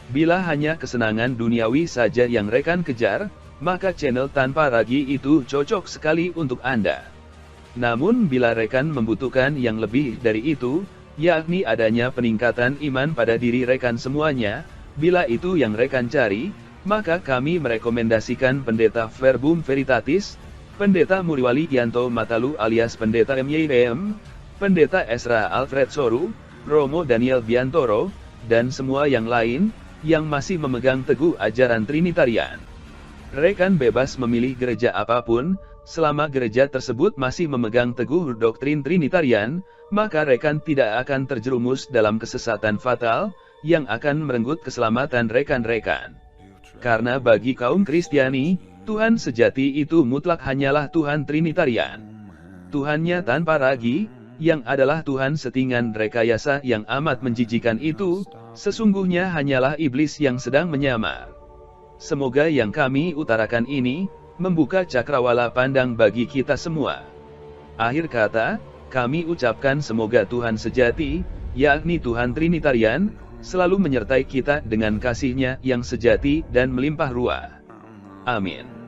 Bila hanya kesenangan duniawi saja yang rekan kejar, maka channel tanpa ragu itu cocok sekali untuk Anda. Namun bila rekan membutuhkan yang lebih dari itu, yakni adanya peningkatan iman pada diri rekan semuanya, bila itu yang rekan cari, maka kami merekomendasikan Pendeta Verbum Veritatis, Pendeta Muriwali Yanto Matalu alias Pendeta MYBM, Pendeta Ezra Alfred Soru, Romo Daniel Biantoro, dan semua yang lain, yang masih memegang teguh ajaran Trinitarian. Rekan bebas memilih gereja apapun, selama gereja tersebut masih memegang teguh doktrin Trinitarian, maka rekan tidak akan terjerumus dalam kesesatan fatal, yang akan merenggut keselamatan rekan-rekan. Karena bagi kaum Kristiani, Tuhan sejati itu mutlak hanyalah Tuhan Trinitarian. Tuhannya tanpa ragi, yang adalah Tuhan settingan rekayasa yang amat menjijikan itu, sesungguhnya hanyalah iblis yang sedang menyamar. Semoga yang kami utarakan ini, membuka cakrawala pandang bagi kita semua. Akhir kata, kami ucapkan semoga Tuhan sejati, yakni Tuhan Trinitarian, selalu menyertai kita dengan kasih-Nya yang sejati dan melimpah ruah. Amin.